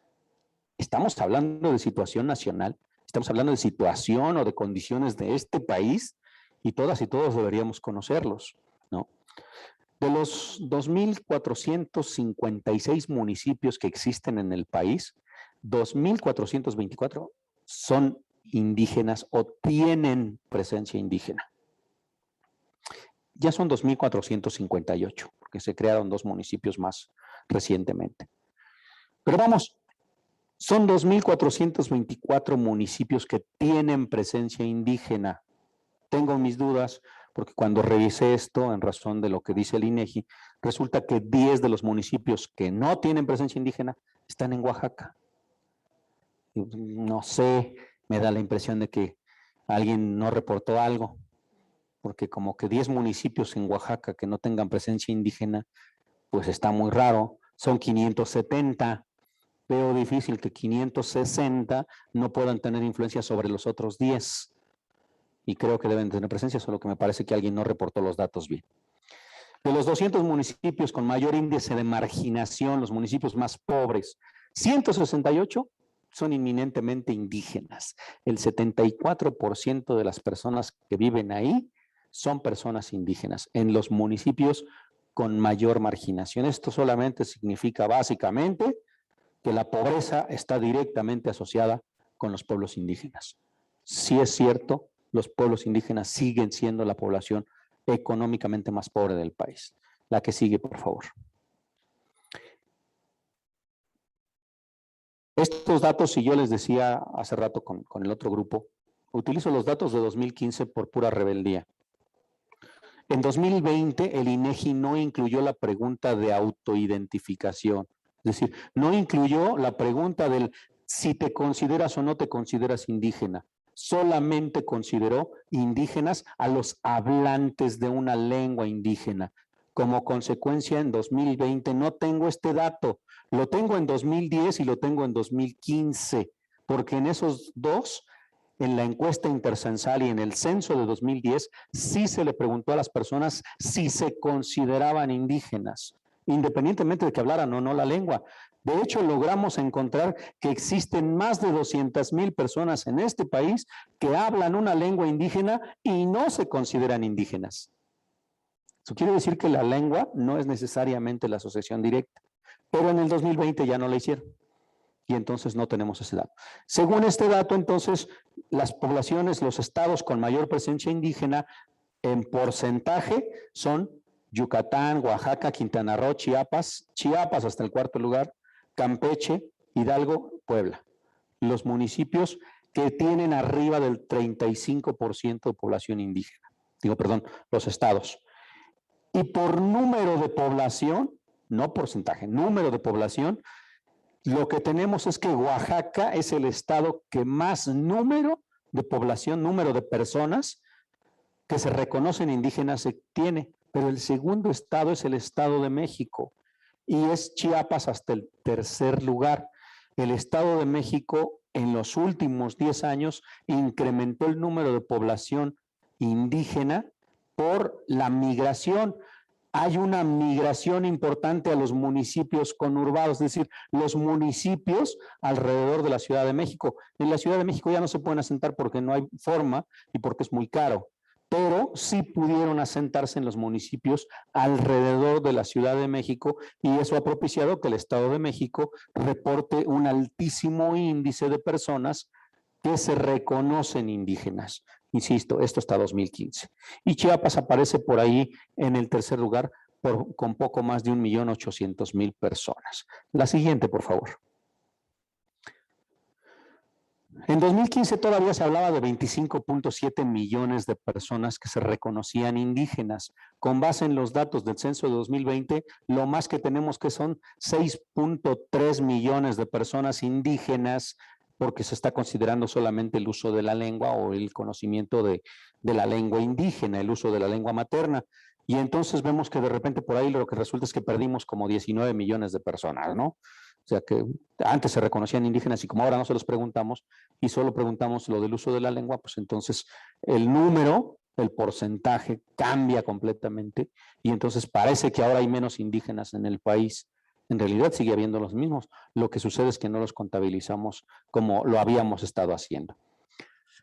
estamos hablando de situación nacional, estamos hablando de situación o de condiciones de este país y todas y todos deberíamos conocerlos, ¿no? De los 2,456 municipios que existen en el país, 2,424 son indígenas o tienen presencia indígena. Ya son 2,458, porque se crearon 2 municipios más recientemente. Pero vamos, son 2,424 municipios que tienen presencia indígena. Tengo mis dudas, porque cuando revisé esto, en razón de lo que dice el INEGI, resulta que 10 de los municipios que no tienen presencia indígena están en Oaxaca. No sé, me da la impresión de que alguien no reportó algo, porque como que 10 municipios en Oaxaca que no tengan presencia indígena, pues está muy raro. Son 570. Veo difícil que 560 no puedan tener influencia sobre los otros 10. Y creo que deben tener presencia, solo que me parece que alguien no reportó los datos bien. De los 200 municipios con mayor índice de marginación, los municipios más pobres, 168 son inminentemente indígenas. El 74% de las personas que viven ahí son personas indígenas en los municipios con mayor marginación. Esto solamente significa básicamente que la pobreza está directamente asociada con los pueblos indígenas. Sí es cierto, los pueblos indígenas siguen siendo la población económicamente más pobre del país. La que sigue, por favor. Estos datos, si yo les decía hace rato con el otro grupo, utilizo los datos de 2015 por pura rebeldía. En 2020, el INEGI no incluyó la pregunta de autoidentificación. Es decir, no incluyó la pregunta del si te consideras o no te consideras indígena. Solamente consideró indígenas a los hablantes de una lengua indígena. Como consecuencia, en 2020 no tengo este dato. Lo tengo en 2010 y lo tengo en 2015, porque en esos dos, en la encuesta intercensal y en el censo de 2010, sí se le preguntó a las personas si se consideraban indígenas, independientemente de que hablaran o no la lengua. De hecho, logramos encontrar que existen más de 200,000 personas en este país que hablan una lengua indígena y no se consideran indígenas. Eso quiere decir que la lengua no es necesariamente la asociación directa, pero en el 2020 ya no la hicieron. Y entonces no tenemos ese dato. Según este dato, entonces, las poblaciones, los estados con mayor presencia indígena en porcentaje son Yucatán, Oaxaca, Quintana Roo, Chiapas hasta el 4º lugar, Campeche, Hidalgo, Puebla. Los municipios que tienen arriba del 35% de población indígena. Los estados. Y por número de población, no porcentaje, número de población, lo que tenemos es que Oaxaca es el estado que más número de población, número de personas que se reconocen indígenas tiene, pero el segundo estado es el Estado de México y es Chiapas hasta el 3er lugar. El Estado de México en los últimos 10 años incrementó el número de población indígena por la migración. Hay una migración importante a los municipios conurbados, es decir, los municipios alrededor de la Ciudad de México. En la Ciudad de México ya no se pueden asentar porque no hay forma y porque es muy caro, pero sí pudieron asentarse en los municipios alrededor de la Ciudad de México y eso ha propiciado que el Estado de México reporte un altísimo índice de personas que se reconocen indígenas. Insisto, esto está 2015. Y Chiapas aparece por ahí en el 3er lugar con poco más de 1,800,000 personas. La siguiente, por favor. En 2015 todavía se hablaba de 25.7 millones de personas que se reconocían indígenas. Con base en los datos del censo de 2020, lo más que tenemos que son 6.3 millones de personas indígenas, porque se está considerando solamente el uso de la lengua o el conocimiento de la lengua indígena, el uso de la lengua materna. Y entonces vemos que de repente por ahí lo que resulta es que perdimos como 19 millones de personas, ¿no? O sea que antes se reconocían indígenas y como ahora no se los preguntamos y solo preguntamos lo del uso de la lengua, pues entonces el número, el porcentaje cambia completamente y entonces parece que ahora hay menos indígenas en el país. En realidad sigue habiendo los mismos. Lo que sucede es que no los contabilizamos como lo habíamos estado haciendo.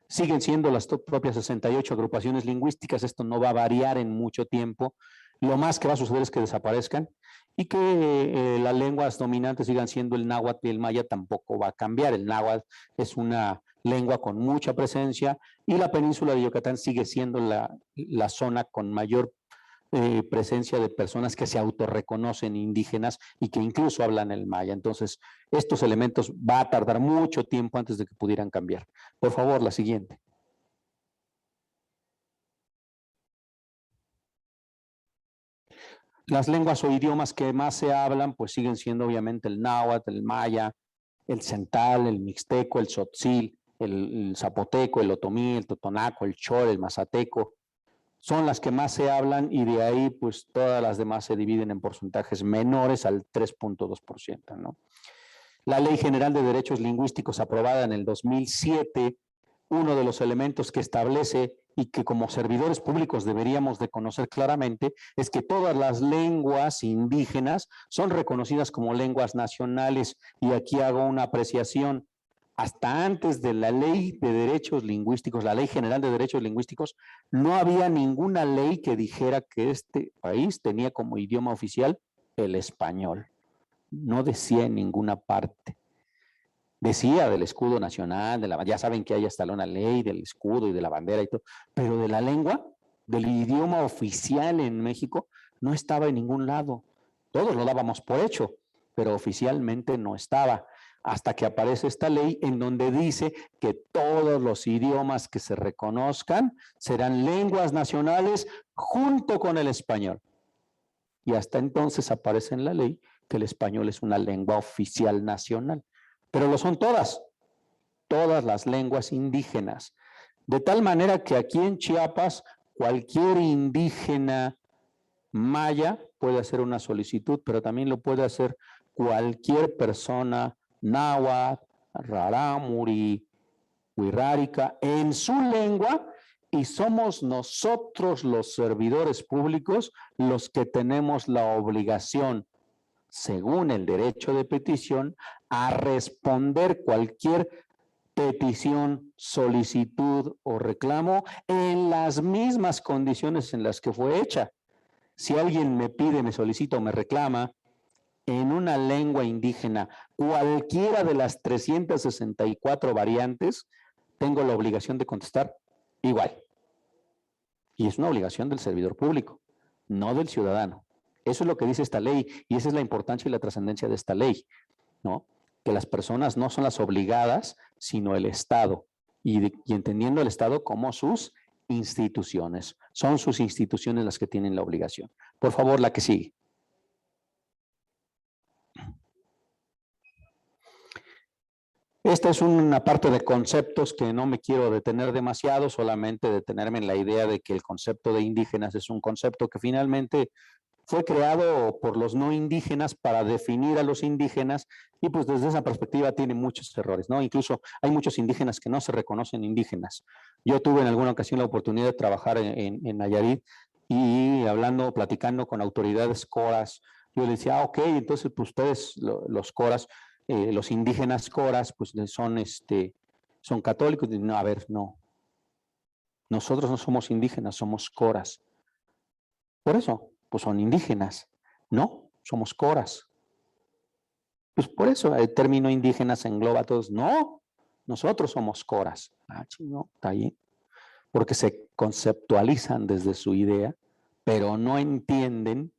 Siguen siendo las propias 68 agrupaciones lingüísticas, esto no va a variar en mucho tiempo. Lo más que va a suceder es que desaparezcan y que las lenguas dominantes sigan siendo el náhuatl y el maya, tampoco va a cambiar. El náhuatl es una lengua con mucha presencia y la península de Yucatán sigue siendo la zona con mayor presencia de personas que se autorreconocen indígenas y que incluso hablan el maya. Entonces, estos elementos va a tardar mucho tiempo antes de que pudieran cambiar. Por favor, la siguiente. Las lenguas o idiomas que más se hablan, pues siguen siendo obviamente el náhuatl, el maya, el central, el mixteco, el tzotzil, el zapoteco, el otomí, el totonaco, el chol, el mazateco. Son las que más se hablan y de ahí pues todas las demás se dividen en porcentajes menores al 3.2%, ¿no? La Ley General de Derechos Lingüísticos aprobada en el 2007, uno de los elementos que establece y que como servidores públicos deberíamos de conocer claramente es que todas las lenguas indígenas son reconocidas como lenguas nacionales y aquí hago una apreciación. Hasta antes de la Ley de Derechos Lingüísticos, la Ley General de Derechos Lingüísticos, no había ninguna ley que dijera que este país tenía como idioma oficial el español. No decía en ninguna parte. Decía del escudo nacional, ya saben que hay hasta una ley del escudo y de la bandera y todo, pero de la lengua, del idioma oficial en México, no estaba en ningún lado. Todos lo dábamos por hecho, pero oficialmente no estaba. Hasta que aparece esta ley en donde dice que todos los idiomas que se reconozcan serán lenguas nacionales junto con el español. Y hasta entonces aparece en la ley que el español es una lengua oficial nacional. Pero lo son todas las lenguas indígenas. De tal manera que aquí en Chiapas, cualquier indígena maya puede hacer una solicitud, pero también lo puede hacer cualquier persona náhuatl, rarámuri, wixárika, en su lengua, y somos nosotros los servidores públicos los que tenemos la obligación, según el derecho de petición, a responder cualquier petición, solicitud o reclamo en las mismas condiciones en las que fue hecha. Si alguien me pide, me solicita o me reclama en una lengua indígena, cualquiera de las 364 variantes, tengo la obligación de contestar igual. Y es una obligación del servidor público, no del ciudadano. Eso es lo que dice esta ley y esa es la importancia y la trascendencia de esta ley, ¿no? Que las personas no son las obligadas, sino el Estado. Y entendiendo el Estado como sus instituciones. Son sus instituciones las que tienen la obligación. Por favor, la que sigue. Esta es una parte de conceptos que no me quiero detener demasiado, solamente detenerme en la idea de que el concepto de indígenas es un concepto que finalmente fue creado por los no indígenas para definir a los indígenas y pues desde esa perspectiva tiene muchos errores, ¿no? Incluso hay muchos indígenas que no se reconocen indígenas. Yo tuve en alguna ocasión la oportunidad de trabajar en Nayarit y platicando con autoridades coras, yo les decía, ok, entonces pues ustedes los coras, los indígenas coras, pues son católicos. No, a ver, no. Nosotros no somos indígenas, somos coras. Por eso, pues son indígenas. No, somos coras. Pues por eso el término indígenas engloba a todos. No, nosotros somos coras. Ah, no, está bien. Porque se conceptualizan desde su idea, pero no entienden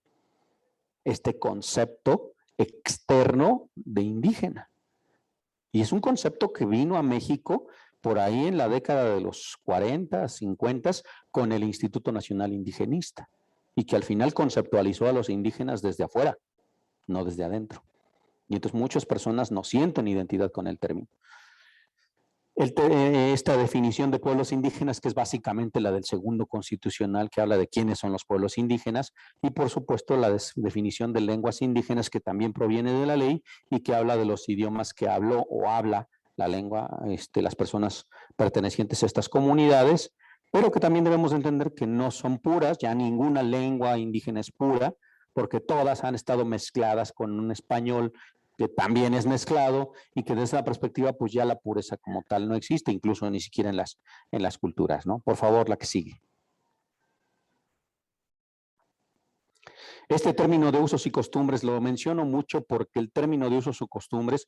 este concepto externo de indígena. Y es un concepto que vino a México por ahí en la década de los 40, 50, con el Instituto Nacional Indigenista, y que al final conceptualizó a los indígenas desde afuera, no desde adentro. Y entonces muchas personas no sienten identidad con el término. Esta definición de pueblos indígenas, que es básicamente la del segundo constitucional, que habla de quiénes son los pueblos indígenas, y por supuesto la definición de lenguas indígenas, que también proviene de la ley y que habla de los idiomas que habló o habla la lengua, las personas pertenecientes a estas comunidades, pero que también debemos entender que no son puras, ya ninguna lengua indígena es pura, porque todas han estado mezcladas con un español que también es mezclado, y que desde esa perspectiva pues ya la pureza como tal no existe, incluso ni siquiera en las culturas, ¿no? Por favor, la que sigue. Este término de usos y costumbres lo menciono mucho porque el término de usos o costumbres,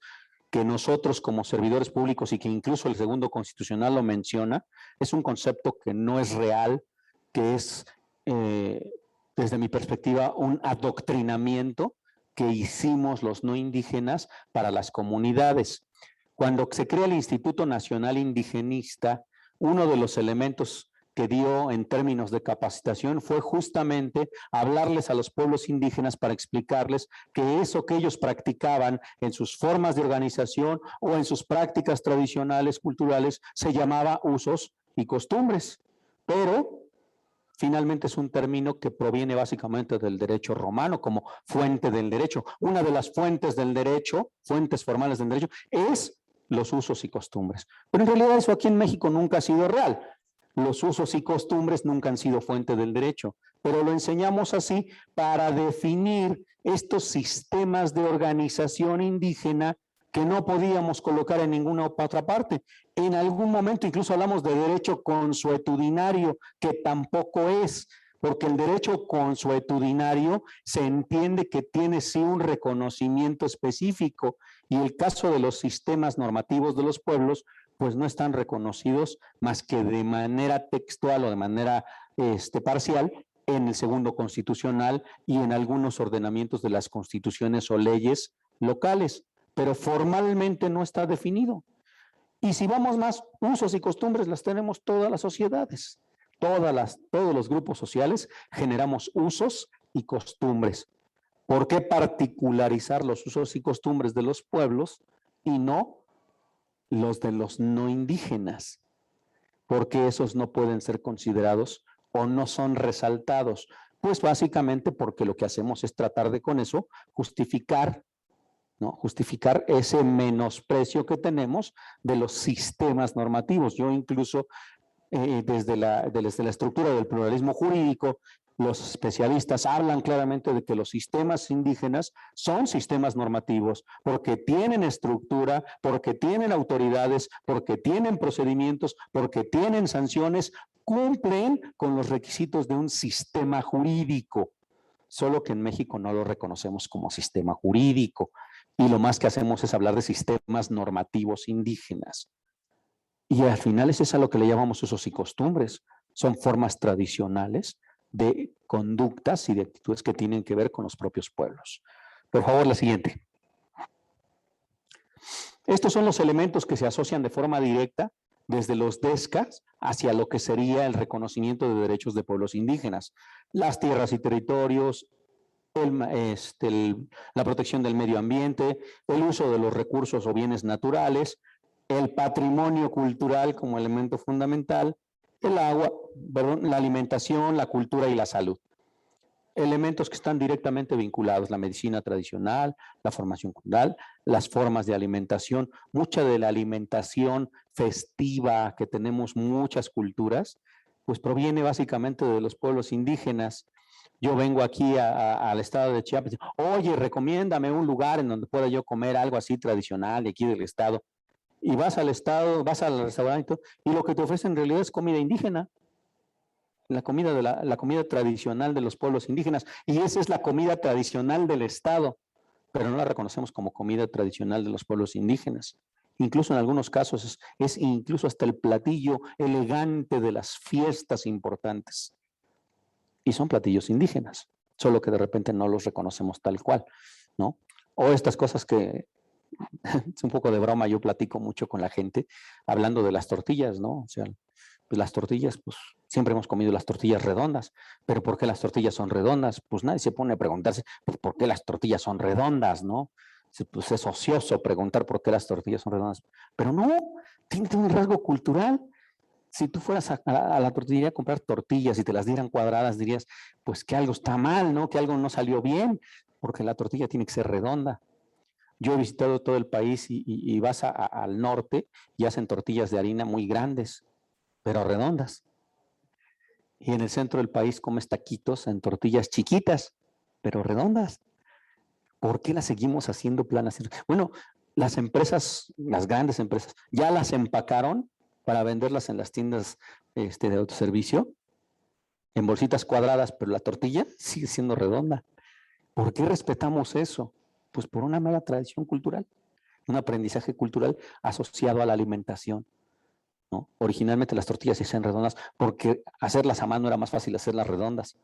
que nosotros como servidores públicos y que incluso el segundo constitucional lo menciona, es un concepto que no es real, que es, desde mi perspectiva, un adoctrinamiento que hicimos los no indígenas para las comunidades. Cuando se crea el Instituto Nacional Indigenista, uno de los elementos que dio en términos de capacitación fue justamente hablarles a los pueblos indígenas para explicarles que eso que ellos practicaban en sus formas de organización o en sus prácticas tradicionales, culturales, se llamaba usos y costumbres. Pero finalmente es un término que proviene básicamente del derecho romano como fuente del derecho. Una de las fuentes del derecho, fuentes formales del derecho, es los usos y costumbres. Pero en realidad eso aquí en México nunca ha sido real. Los usos y costumbres nunca han sido fuente del derecho, pero lo enseñamos así para definir estos sistemas de organización indígena que no podíamos colocar en ninguna otra parte. En algún momento incluso hablamos de derecho consuetudinario, que tampoco es, porque el derecho consuetudinario se entiende que tiene sí un reconocimiento específico, y el caso de los sistemas normativos de los pueblos pues no están reconocidos más que de manera textual o de manera parcial en el segundo constitucional y en algunos ordenamientos de las constituciones o leyes locales, pero formalmente no está definido. Y si vamos más, usos y costumbres las tenemos todas las sociedades, todos los grupos sociales generamos usos y costumbres. ¿Por qué particularizar los usos y costumbres de los pueblos y no los de los no indígenas? Porque esos no pueden ser considerados o no son resaltados. Pues básicamente porque lo que hacemos es tratar de con eso justificar, ¿no? Justificar ese menosprecio que tenemos de los sistemas normativos. Yo incluso desde la estructura del pluralismo jurídico, los especialistas hablan claramente de que los sistemas indígenas son sistemas normativos porque tienen estructura, porque tienen autoridades, porque tienen procedimientos, porque tienen sanciones, cumplen con los requisitos de un sistema jurídico, solo que en México no lo reconocemos como sistema jurídico y lo más que hacemos es hablar de sistemas normativos indígenas. Y al final es a lo que le llamamos usos y costumbres. Son formas tradicionales de conductas y de actitudes que tienen que ver con los propios pueblos. Por favor, la siguiente. Estos son los elementos que se asocian de forma directa desde los DESCAS hacia lo que sería el reconocimiento de derechos de pueblos indígenas. Las tierras y territorios, la protección del medio ambiente, el uso de los recursos o bienes naturales, el patrimonio cultural como elemento fundamental, el agua, la alimentación, la cultura y la salud. Elementos que están directamente vinculados, la medicina tradicional, la formación cultural, las formas de alimentación, mucha de la alimentación festiva que tenemos muchas culturas, pues proviene básicamente de los pueblos indígenas. Yo vengo aquí al estado de Chiapas, oye, recomiéndame un lugar en donde pueda yo comer algo así tradicional de aquí del estado. Y vas al estado, vas al restaurante y lo que te ofrecen en realidad es comida indígena. La comida tradicional de los pueblos indígenas, y esa es la comida tradicional del estado, pero no la reconocemos como comida tradicional de los pueblos indígenas. Incluso en algunos casos es incluso hasta el platillo elegante de las fiestas importantes. Y son platillos indígenas, solo que de repente no los reconocemos tal cual, ¿no? O estas cosas que es un poco de broma, yo platico mucho con la gente hablando de las tortillas, ¿no? O sea, pues las tortillas, pues siempre hemos comido las tortillas redondas, pero ¿por qué las tortillas son redondas? Pues nadie se pone a preguntarse, pues, ¿por qué las tortillas son redondas, no? Pues es ocioso preguntar por qué las tortillas son redondas, pero no, tiene un rasgo cultural. Si tú fueras a la tortillería a comprar tortillas y te las dieran cuadradas, dirías, pues que algo está mal, ¿no? Que algo no salió bien, porque la tortilla tiene que ser redonda. Yo he visitado todo el país y vas al norte y hacen tortillas de harina muy grandes, pero redondas. Y en el centro del país comes taquitos en tortillas chiquitas, pero redondas. ¿Por qué las seguimos haciendo planas? Bueno, las empresas, las grandes empresas, ya las empacaron para venderlas en las tiendas de autoservicio, en bolsitas cuadradas, pero la tortilla sigue siendo redonda. ¿Por qué respetamos eso? Pues por una mala tradición cultural, un aprendizaje cultural asociado a la alimentación, ¿no? Originalmente las tortillas se hacían redondas porque hacerlas a mano era más fácil hacerlas redondas.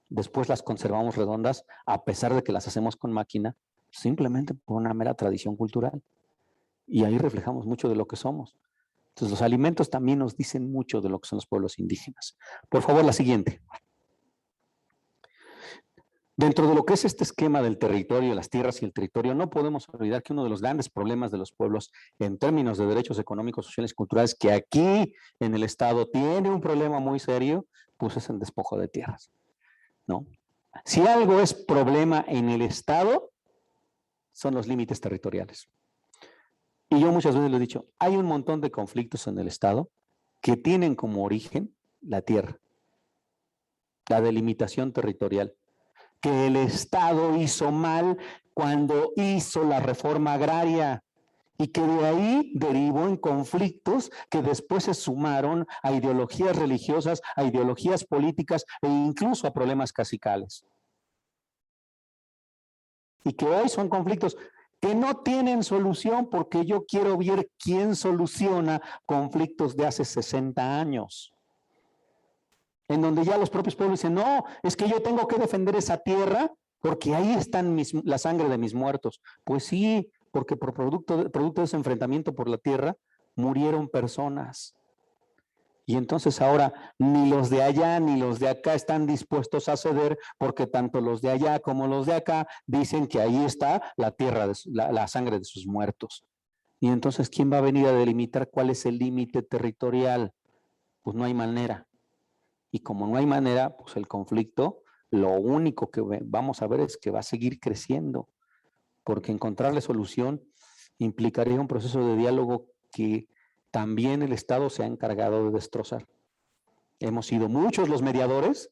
Después las conservamos redondas a pesar de que las hacemos con máquina, simplemente por una mera tradición cultural. Y ahí reflejamos mucho de lo que somos. Entonces los alimentos también nos dicen mucho de lo que son los pueblos indígenas. Por favor, la siguiente. Dentro de lo que es este esquema del territorio, las tierras y el territorio, no podemos olvidar que uno de los grandes problemas de los pueblos en términos de derechos económicos, sociales y culturales, que aquí en el Estado tiene un problema muy serio, pues es el despojo de tierras, ¿no? Si algo es problema en el Estado, son los límites territoriales. Y yo muchas veces lo he dicho, hay un montón de conflictos en el Estado que tienen como origen la tierra, la delimitación territorial, que el Estado hizo mal cuando hizo la reforma agraria y que de ahí derivó en conflictos que después se sumaron a ideologías religiosas, a ideologías políticas e incluso a problemas cacicales. Y que hoy son conflictos que no tienen solución, porque yo quiero ver quién soluciona conflictos de hace 60 años. En donde ya los propios pueblos dicen, no, es que yo tengo que defender esa tierra porque ahí están la sangre de mis muertos. Pues sí, porque por producto de ese enfrentamiento por la tierra murieron personas. Y entonces ahora ni los de allá ni los de acá están dispuestos a ceder, porque tanto los de allá como los de acá dicen que ahí está la tierra, la sangre de sus muertos. Y entonces, ¿quién va a venir a delimitar cuál es el límite territorial? Pues no hay manera. Y como no hay manera, pues el conflicto, lo único que vamos a ver es que va a seguir creciendo, porque encontrarle solución implicaría un proceso de diálogo que también el Estado se ha encargado de destrozar. Hemos sido muchos los mediadores,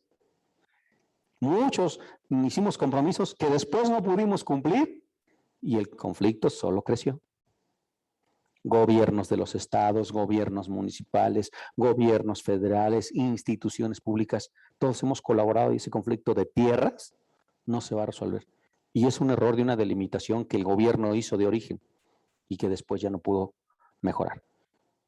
muchos hicimos compromisos que después no pudimos cumplir y el conflicto solo creció. Gobiernos de los estados, gobiernos municipales, gobiernos federales, instituciones públicas, todos hemos colaborado y ese conflicto de tierras no se va a resolver. Y es un error de una delimitación que el gobierno hizo de origen y que después ya no pudo mejorar.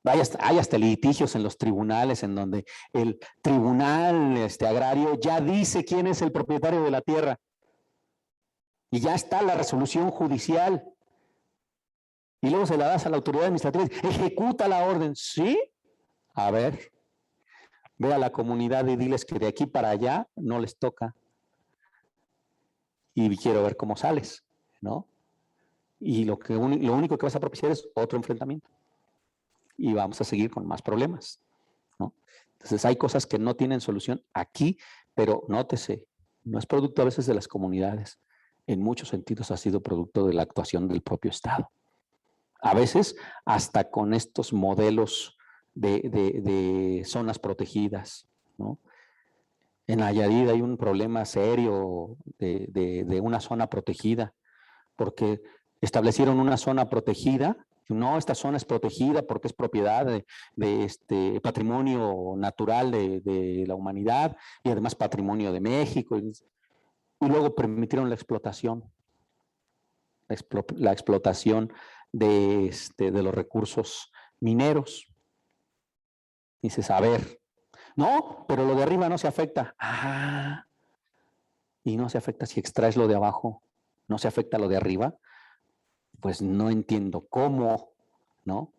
Hay hasta litigios en los tribunales en donde el tribunal agrario ya dice quién es el propietario de la tierra y ya está la resolución judicial. Y luego se la das a la autoridad administrativa y ejecuta la orden. ¿Sí? A ver, ve a la comunidad y diles que de aquí para allá no les toca. Y quiero ver cómo sales, ¿no? Y lo único que vas a propiciar es otro enfrentamiento. Y vamos a seguir con más problemas, ¿no? Entonces hay cosas que no tienen solución aquí, pero nótese, no es producto a veces de las comunidades. En muchos sentidos ha sido producto de la actuación del propio Estado. A veces hasta con estos modelos de zonas protegidas, ¿no? En Nayarit hay un problema serio de una zona protegida, porque establecieron una zona protegida. No, esta zona es protegida porque es propiedad de patrimonio natural de la humanidad y además patrimonio de México. Y luego permitieron la explotación de los recursos mineros. Dices, a ver, no, pero lo de arriba no se afecta. Ah, y no se afecta si extraes lo de abajo, no se afecta lo de arriba. pues no entiendo cómo, ¿no?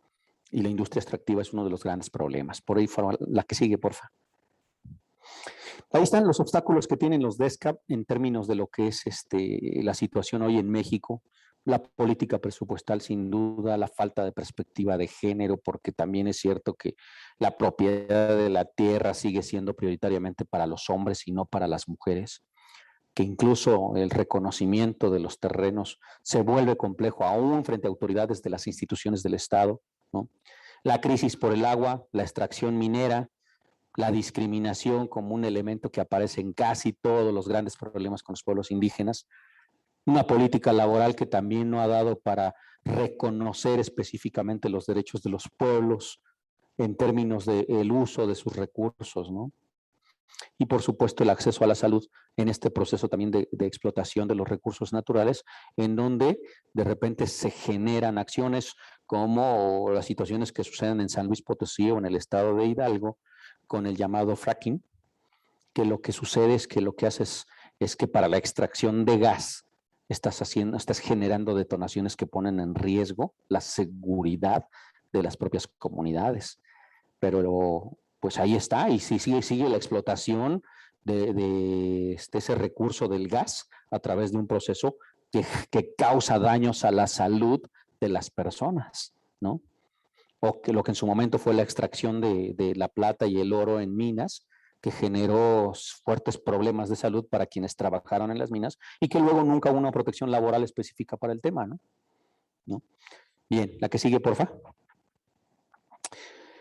Y la industria extractiva es uno de los grandes problemas. Por ahí, la que sigue, porfa. Ahí están los obstáculos que tienen los DESCAP en términos de lo que es la situación hoy en México, la política presupuestal sin duda, la falta de perspectiva de género, porque también es cierto que la propiedad de la tierra sigue siendo prioritariamente para los hombres y no para las mujeres, que incluso el reconocimiento de los terrenos se vuelve complejo aún frente a autoridades de las instituciones del Estado, ¿no? La crisis por el agua, la extracción minera, la discriminación como un elemento que aparece en casi todos los grandes problemas con los pueblos indígenas, una política laboral que también no ha dado para reconocer específicamente los derechos de los pueblos en términos del uso de sus recursos, ¿no? Y por supuesto el acceso a la salud en este proceso también de explotación de los recursos naturales, en donde de repente se generan acciones como las situaciones que suceden en San Luis Potosí o en el estado de Hidalgo, con el llamado fracking, que lo que sucede es que lo que haces es que para la extracción de gas estás generando detonaciones que ponen en riesgo la seguridad de las propias comunidades. Pero pues ahí está, y sí, sigue la explotación de ese recurso del gas a través de un proceso que causa daños a la salud de las personas, ¿no? O que lo que en su momento fue la extracción de la plata y el oro en minas, que generó fuertes problemas de salud para quienes trabajaron en las minas y que luego nunca hubo una protección laboral específica para el tema, ¿no? Bien, la que sigue, porfa.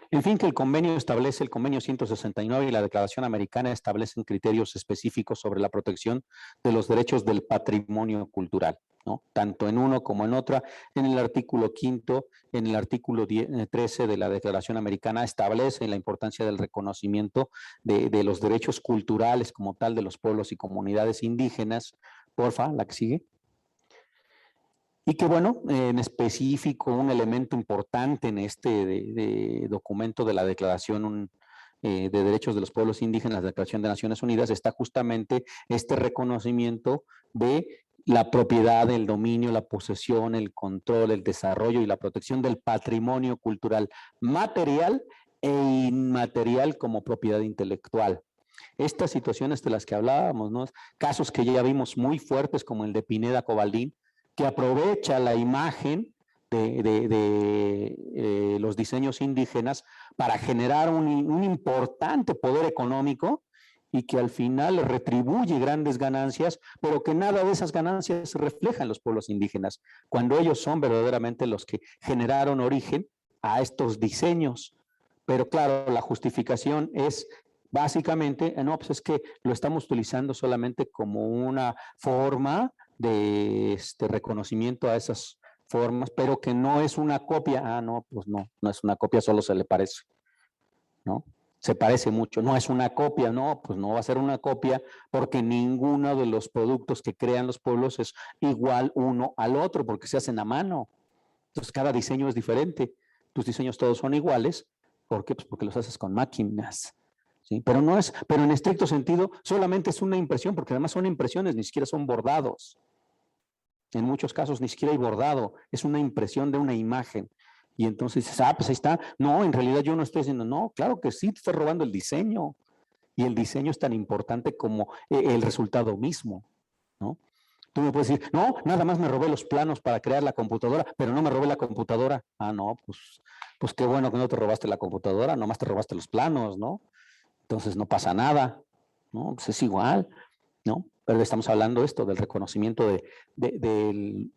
En fin, que el convenio establece, el convenio 169 y la Declaración Americana establecen criterios específicos sobre la protección de los derechos del patrimonio cultural, ¿no? Tanto en uno como en otra. En el artículo 5, en el artículo 13 de la Declaración Americana establece la importancia del reconocimiento de los derechos culturales como tal de los pueblos y comunidades indígenas. Porfa, la que sigue. Y que bueno, en específico, un elemento importante en este documento de la Declaración de Derechos de los Pueblos Indígenas, la Declaración de Naciones Unidas, está justamente este reconocimiento de la propiedad, el dominio, la posesión, el control, el desarrollo y la protección del patrimonio cultural material e inmaterial como propiedad intelectual. Estas situaciones de las que hablábamos, ¿no? Casos que ya vimos muy fuertes como el de Pineda Cobaldín, que aprovecha la imagen de los diseños indígenas para generar un importante poder económico y que al final retribuye grandes ganancias, pero que nada de esas ganancias se refleja en los pueblos indígenas, cuando ellos son verdaderamente los que generaron origen a estos diseños. Pero claro, la justificación es básicamente, no, pues es que lo estamos utilizando solamente como una forma de reconocimiento a esas formas, pero que no es una copia. Ah, no, pues no es una copia, solo se le parece, ¿no? Se parece mucho, no es una copia, no, pues no va a ser una copia porque ninguno de los productos que crean los pueblos es igual uno al otro, porque se hacen a mano. Entonces cada diseño es diferente. Tus diseños todos son iguales, ¿por qué? Pues porque los haces con máquinas. ¿Sí? Pero en estricto sentido solamente es una impresión, porque además son impresiones, ni siquiera son bordados. En muchos casos ni siquiera hay bordado, es una impresión de una imagen. Y entonces dices, pues ahí está. No, en realidad yo no estoy diciendo, no, claro que sí, te estoy robando el diseño. Y el diseño es tan importante como el resultado mismo, ¿no? Tú me puedes decir, no, nada más me robé los planos para crear la computadora, pero no me robé la computadora. Ah, no, pues qué bueno que no te robaste la computadora, nomás te robaste los planos, ¿no? Entonces no pasa nada, ¿no? Pues es igual, ¿no? Pero estamos hablando esto del reconocimiento de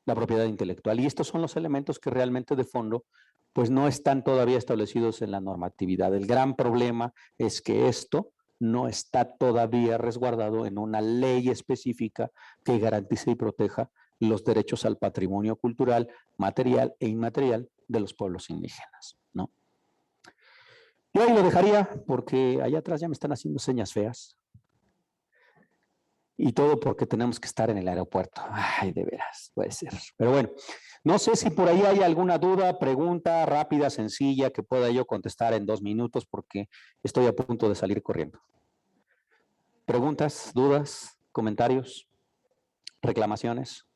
la propiedad intelectual. Y estos son los elementos que realmente de fondo pues no están todavía establecidos en la normatividad. El gran problema es que esto no está todavía resguardado en una ley específica que garantice y proteja los derechos al patrimonio cultural, material e inmaterial de los pueblos indígenas, ¿no? Yo ahí lo dejaría porque allá atrás ya me están haciendo señas feas. Y todo porque tenemos que estar en el aeropuerto. Ay, de veras, puede ser. Pero bueno, no sé si por ahí hay alguna duda, pregunta rápida, sencilla, que pueda yo contestar en 2 minutos porque estoy a punto de salir corriendo. ¿Preguntas, dudas, comentarios, reclamaciones?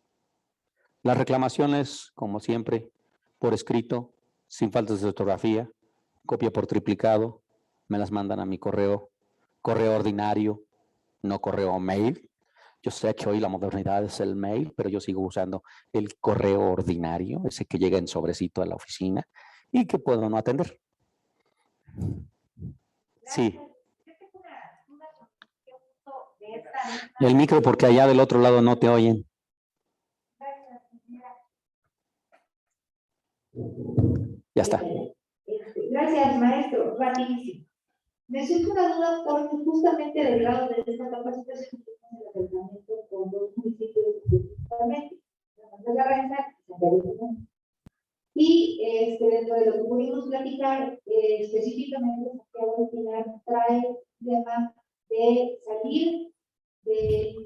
Las reclamaciones, como siempre, por escrito, sin faltas de ortografía, copia por triplicado, me las mandan a mi correo ordinario, no correo mail. Yo sé que hoy la modernidad es el mail, pero yo sigo usando el correo ordinario, ese que llega en sobrecito a la oficina y que puedo no atender. Sí. El micro, porque allá del otro lado no te oyen. Ya está.
Gracias, maestro. Rapidísimo. Me surge una duda porque justamente del grado de esta capacitación en el acercamiento con dos municipios específicamente, la Garraza y San Pedro Sula. Y dentro de lo que pudimos platicar, específicamente Santiago del Pinar trae el tema de salir del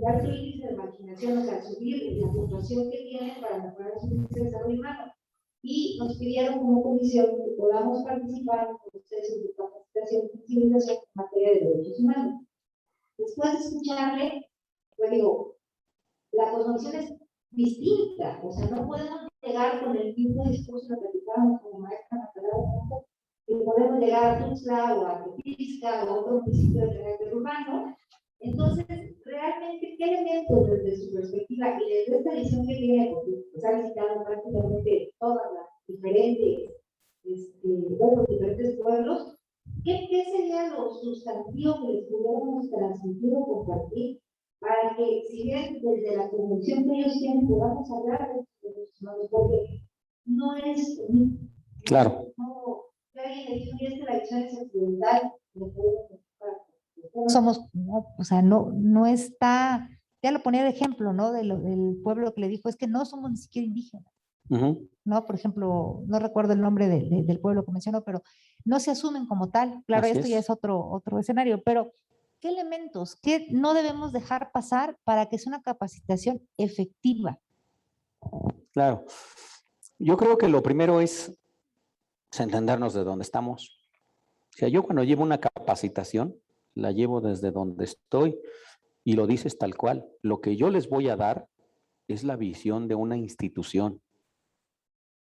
alto índice de marginación, o sea, subir la puntuación que tienen para mejorar su índice de desarrollo humano. Y nos pidieron como comisión que podamos participar con ustedes en su capacitación y sensibilización en materia de derechos humanos. Después de escucharle, pues digo, la cosmovisión es distinta, o sea, no podemos llegar con el mismo discurso que platicábamos como maestra Natalia, que podemos llegar a Tuxtla o a Tepisca o a otro municipio de carácter urbano. Entonces, realmente, ¿qué elementos desde su perspectiva y desde esta visión que tiene, porque pues, ha visitado prácticamente todas las diferentes, los diferentes pueblos, ¿qué sería lo sustantivo que les pudiéramos transmitir o compartir para que, si bien desde la convicción que ellos tienen, podamos hablar de los humanos? Porque no es...
Claro.
No, alguien le dijo, y la visión es accidental, no somos, no, o sea, no está, ya lo ponía de ejemplo, ¿no? Del pueblo que le dijo, es que no somos ni siquiera indígenas, ¿no? Por ejemplo, no recuerdo el nombre del pueblo que mencionó, pero no se asumen como tal. Claro,
Así
esto ya es otro escenario, pero ¿qué elementos, qué no debemos dejar pasar para que sea una capacitación efectiva?
Claro. Yo creo que lo primero es entendernos de dónde estamos. O sea, yo cuando llevo una capacitación, la llevo desde donde estoy y lo dices tal cual. Lo que yo les voy a dar es la visión de una institución,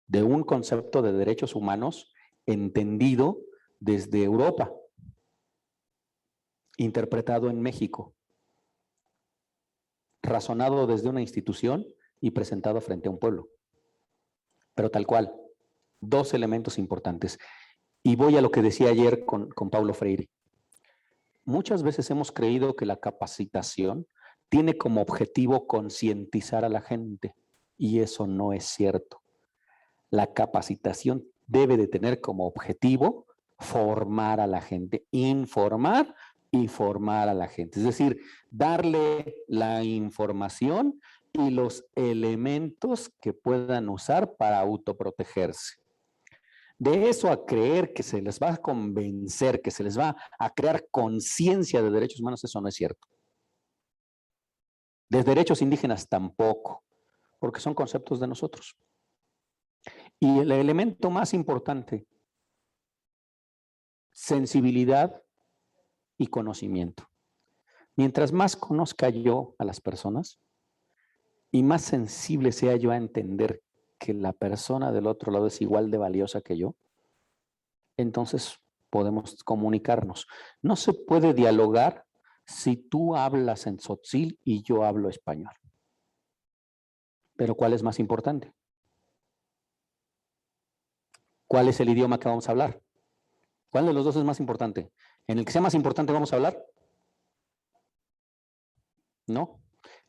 de un concepto de derechos humanos entendido desde Europa, interpretado en México, razonado desde una institución y presentado frente a un pueblo. Pero tal cual, dos elementos importantes. Y voy a lo que decía ayer con Paulo Freire. Muchas veces hemos creído que la capacitación tiene como objetivo concientizar a la gente y eso no es cierto. La capacitación debe de tener como objetivo formar a la gente, informar y formar a la gente. Es decir, darle la información y los elementos que puedan usar para autoprotegerse. De eso a creer que se les va a convencer, que se les va a crear conciencia de derechos humanos, eso no es cierto. De derechos indígenas tampoco, porque son conceptos de nosotros. Y el elemento más importante, sensibilidad y conocimiento. Mientras más conozca yo a las personas y más sensible sea yo a entender que la persona del otro lado es igual de valiosa que yo, entonces podemos comunicarnos. No se puede dialogar si tú hablas en tzotzil y yo hablo español. Pero ¿cuál es más importante? ¿Cuál es el idioma que vamos a hablar? ¿Cuál de los dos es más importante? ¿En el que sea más importante vamos a hablar? ¿No?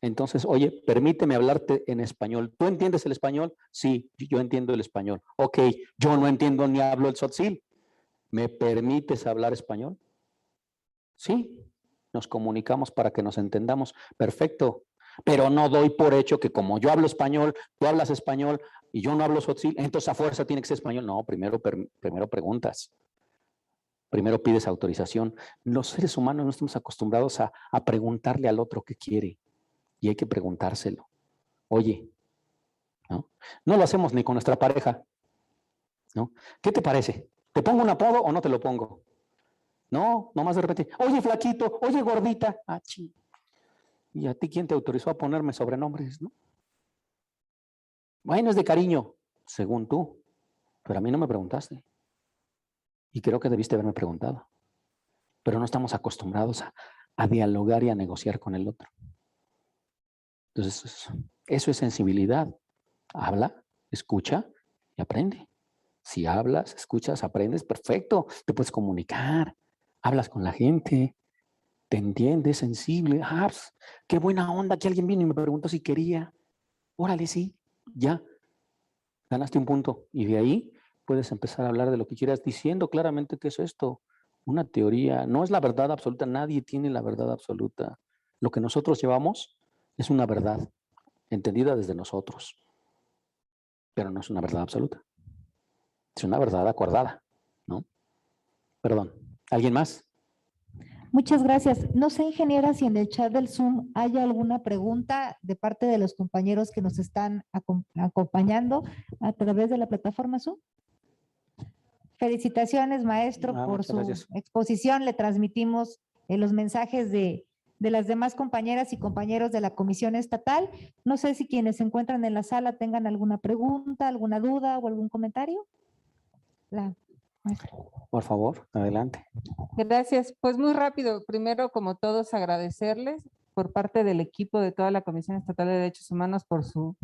Entonces, oye, permíteme hablarte en español. ¿Tú entiendes el español? Sí, yo entiendo el español. Ok, yo no entiendo ni hablo el tzotzil. ¿Me permites hablar español? Sí, nos comunicamos para que nos entendamos. Perfecto. Pero no doy por hecho que como yo hablo español, tú hablas español y yo no hablo tzotzil, entonces a fuerza tiene que ser español. No, primero preguntas. Primero pides autorización. Los seres humanos no estamos acostumbrados a preguntarle al otro qué quiere y hay que preguntárselo. Oye, ¿no? No lo hacemos ni con nuestra pareja, ¿no? ¿Qué te parece? ¿Te pongo un apodo o no te lo pongo? No, nomás de repente, oye flaquito, oye gordita. Ah, ¿y a ti quién te autorizó a ponerme sobrenombres, no? Bueno, es de cariño, según tú, pero a mí no me preguntaste. Y creo que debiste haberme preguntado. Pero no estamos acostumbrados a dialogar y a negociar con el otro. Entonces, eso es sensibilidad. Habla, escucha y aprende. Si hablas, escuchas, aprendes, perfecto. Te puedes comunicar, hablas con la gente, te entiendes, sensible. Ah, pues, qué buena onda que alguien vino y me preguntó si quería. Órale, sí, ya. Ganaste un punto. Y de ahí puedes empezar a hablar de lo que quieras diciendo claramente qué es esto. Una teoría. No es la verdad absoluta. Nadie tiene la verdad absoluta. Lo que nosotros llevamos es una verdad entendida desde nosotros. Pero no es una verdad absoluta. Es una verdad acordada, ¿no? Perdón. ¿Alguien más?
Muchas gracias. No sé, ingeniera, si en el chat del Zoom hay alguna pregunta de parte de los compañeros que nos están acompañando a través de la plataforma Zoom. Felicitaciones, maestro, por
Muchas
su
gracias.
exposición. Le transmitimos los mensajes de las demás compañeras y compañeros de la Comisión Estatal. No sé si quienes se encuentran en la sala tengan alguna pregunta, alguna duda o algún comentario. La maestra.
Por favor, adelante.
Gracias. Pues muy rápido. Primero, como todos, agradecerles por parte del equipo de toda la Comisión Estatal de Derechos Humanos por su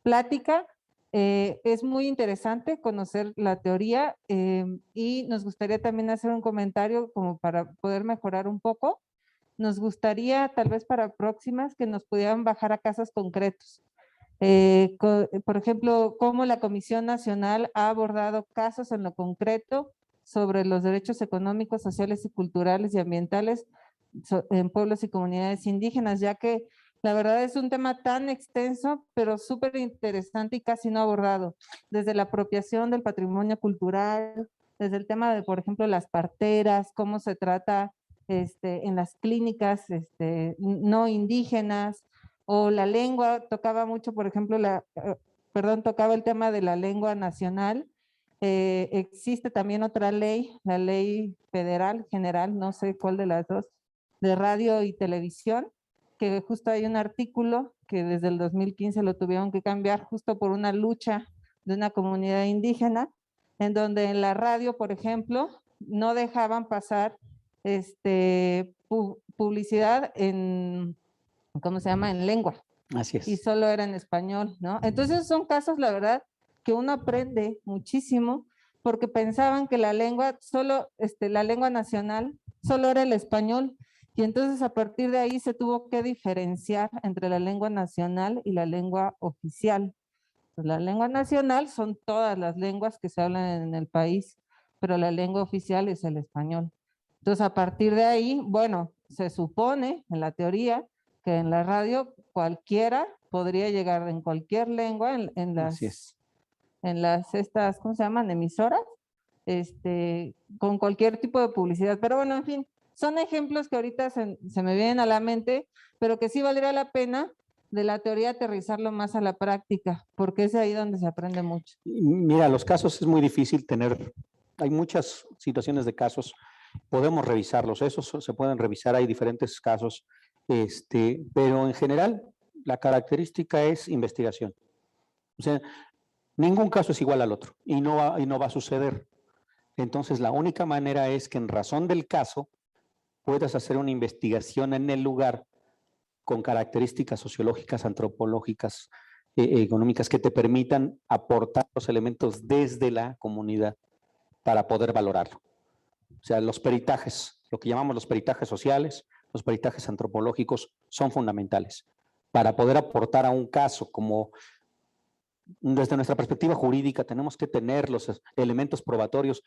plática. Es muy interesante conocer la teoría y nos gustaría también hacer un comentario como para poder mejorar un poco. Nos gustaría tal vez para próximas que nos pudieran bajar a casos concretos. Por ejemplo, cómo la Comisión Nacional ha abordado casos en lo concreto sobre los derechos económicos, sociales y culturales y ambientales en pueblos y comunidades indígenas, ya que la verdad es un tema tan extenso, pero súper interesante y casi no abordado, desde la apropiación del patrimonio cultural, desde el tema de, por ejemplo, las parteras, cómo se trata en las clínicas no indígenas, o la lengua, tocaba mucho, por ejemplo, tocaba el tema de la lengua nacional. Existe también otra ley, la ley federal general, no sé cuál de las dos, de radio y televisión, que justo hay un artículo que desde el 2015 lo tuvieron que cambiar justo por una lucha de una comunidad indígena, en donde en la radio, por ejemplo, no dejaban pasar publicidad en, ¿cómo se llama?, en lengua.
Así es.
Y solo era en español, ¿no? Entonces son casos, la verdad, que uno aprende muchísimo porque pensaban que la lengua la lengua nacional solo era el español. Y entonces a partir de ahí se tuvo que diferenciar entre la lengua nacional y la lengua oficial. Pues la lengua nacional son todas las lenguas que se hablan en el país, pero la lengua oficial es el español. Entonces a partir de ahí, bueno, se supone en la teoría que en la radio cualquiera podría llegar en cualquier lengua en las estas, ¿cómo se llaman?, emisoras, con cualquier tipo de publicidad. Pero bueno, en fin, son ejemplos que ahorita se me vienen a la mente, pero que sí valdría la pena de la teoría aterrizarlo más a la práctica, porque es ahí donde se aprende mucho.
Mira, los casos es muy difícil hay muchas situaciones de casos, podemos revisarlos, esos se pueden revisar, hay diferentes casos, pero en general la característica es investigación. O sea, ningún caso es igual al otro y no va a suceder. Entonces, la única manera es que en razón del caso puedas hacer una investigación en el lugar con características sociológicas, antropológicas, económicas que te permitan aportar los elementos desde la comunidad para poder valorarlo. O sea, los peritajes, lo que llamamos los peritajes sociales, los peritajes antropológicos son fundamentales para poder aportar a un caso. Como desde nuestra perspectiva jurídica tenemos que tener los elementos probatorios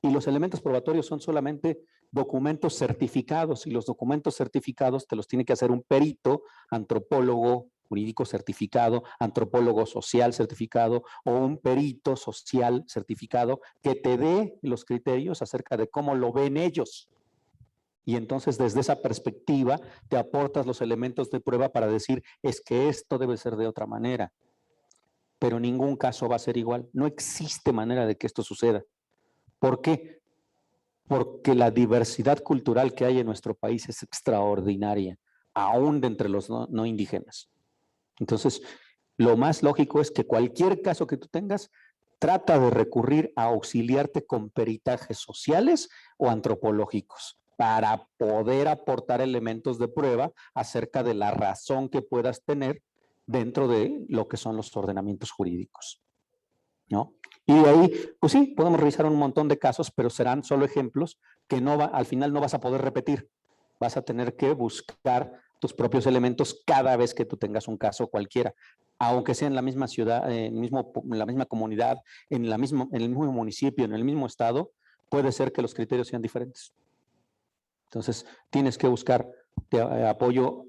y los elementos probatorios son solamente documentos certificados y los documentos certificados te los tiene que hacer un perito, antropólogo jurídico certificado, antropólogo social certificado o un perito social certificado que te dé los criterios acerca de cómo lo ven ellos. Y entonces desde esa perspectiva te aportas los elementos de prueba para decir es que esto debe ser de otra manera. Pero ningún caso va a ser igual. No existe manera de que esto suceda. ¿Por qué? Porque la diversidad cultural que hay en nuestro país es extraordinaria, aún de entre los no indígenas. Entonces, lo más lógico es que cualquier caso que tú tengas, trata de recurrir a auxiliarte con peritajes sociales o antropológicos para poder aportar elementos de prueba acerca de la razón que puedas tener dentro de lo que son los ordenamientos jurídicos, ¿no? Y de ahí, pues sí, podemos revisar un montón de casos, pero serán solo ejemplos que al final no vas a poder repetir. Vas a tener que buscar tus propios elementos cada vez que tú tengas un caso cualquiera, aunque sea en la misma ciudad, en la misma comunidad, en el mismo municipio, en el mismo estado, puede ser que los criterios sean diferentes. Entonces, tienes que buscar apoyo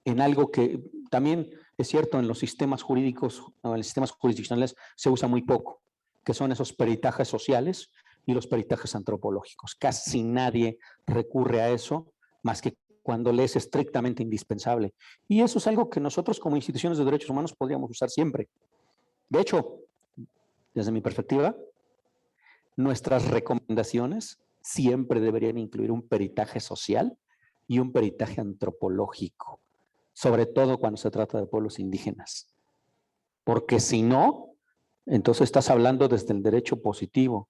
en algo que también es cierto, en los sistemas jurídicos, o en los sistemas jurisdiccionales se usa muy poco, que son esos peritajes sociales y los peritajes antropológicos. Casi nadie recurre a eso, más que cuando le es estrictamente indispensable. Y eso es algo que nosotros como instituciones de derechos humanos podríamos usar siempre. De hecho, desde mi perspectiva, nuestras recomendaciones siempre deberían incluir un peritaje social y un peritaje antropológico, sobre todo cuando se trata de pueblos indígenas. Porque si no, entonces estás hablando desde el derecho positivo,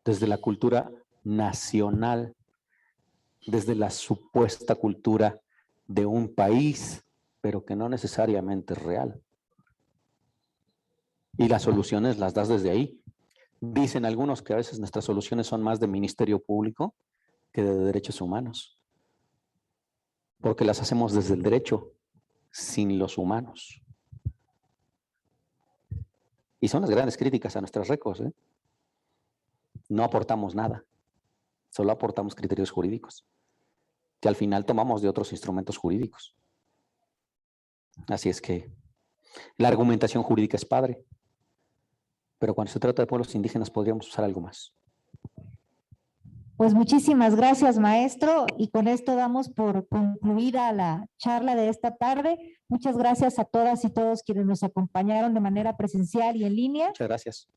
desde la cultura nacional, desde la supuesta cultura de un país, pero que no necesariamente es real. Y las soluciones las das desde ahí. Dicen algunos que a veces nuestras soluciones son más de ministerio público que de derechos humanos, porque las hacemos desde el derecho, sin los humanos. Y son las grandes críticas a nuestras recos, ¿eh? No aportamos nada, solo aportamos criterios jurídicos, que al final tomamos de otros instrumentos jurídicos. Así es que la argumentación jurídica es padre, pero cuando se trata de pueblos indígenas podríamos usar algo más.
Pues muchísimas gracias, maestro, y con esto damos por concluida la charla de esta tarde. Muchas gracias a todas y todos quienes nos acompañaron de manera presencial y en línea.
Muchas gracias.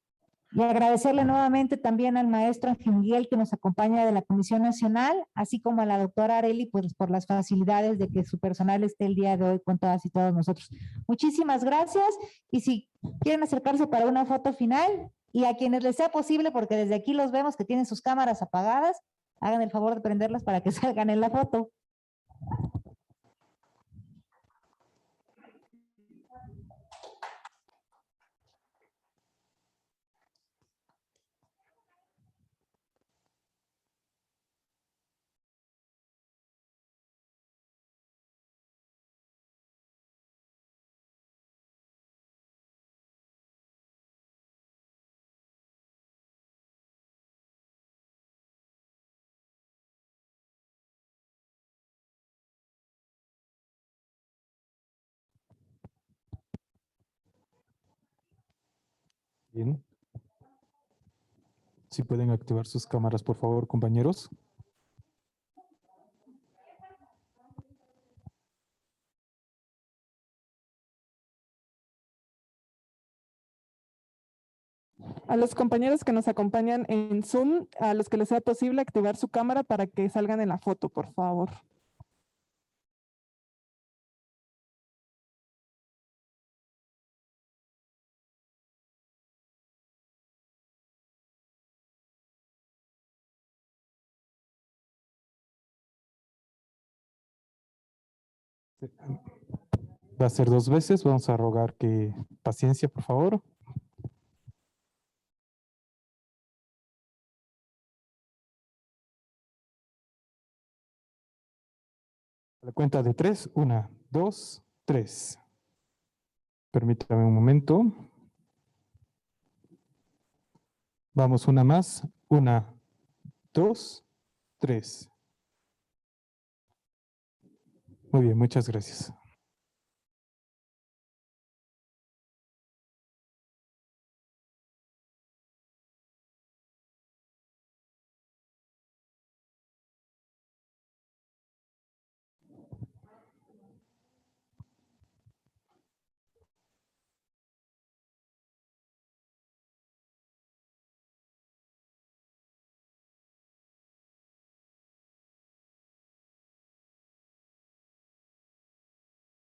Y agradecerle nuevamente también al maestro Ángel Miguel que nos acompaña de la Comisión Nacional, así como a la doctora Areli, pues por las facilidades de que su personal esté el día de hoy con todas y todos nosotros. Muchísimas gracias, y si quieren acercarse para una foto final, y a quienes les sea posible, porque desde aquí los vemos que tienen sus cámaras apagadas, hagan el favor de prenderlas para que salgan en la foto.
Bien. Si pueden activar sus cámaras, por favor, compañeros.
A los compañeros que nos acompañan en Zoom, a los que les sea posible activar su cámara para que salgan en la foto, por favor.
Va a ser 2 veces. Vamos a rogar que paciencia, por favor. A la cuenta de 3. 1, 2, 3. Permítame un momento. Vamos, una más. 1, 2, 3. Muy bien, muchas gracias.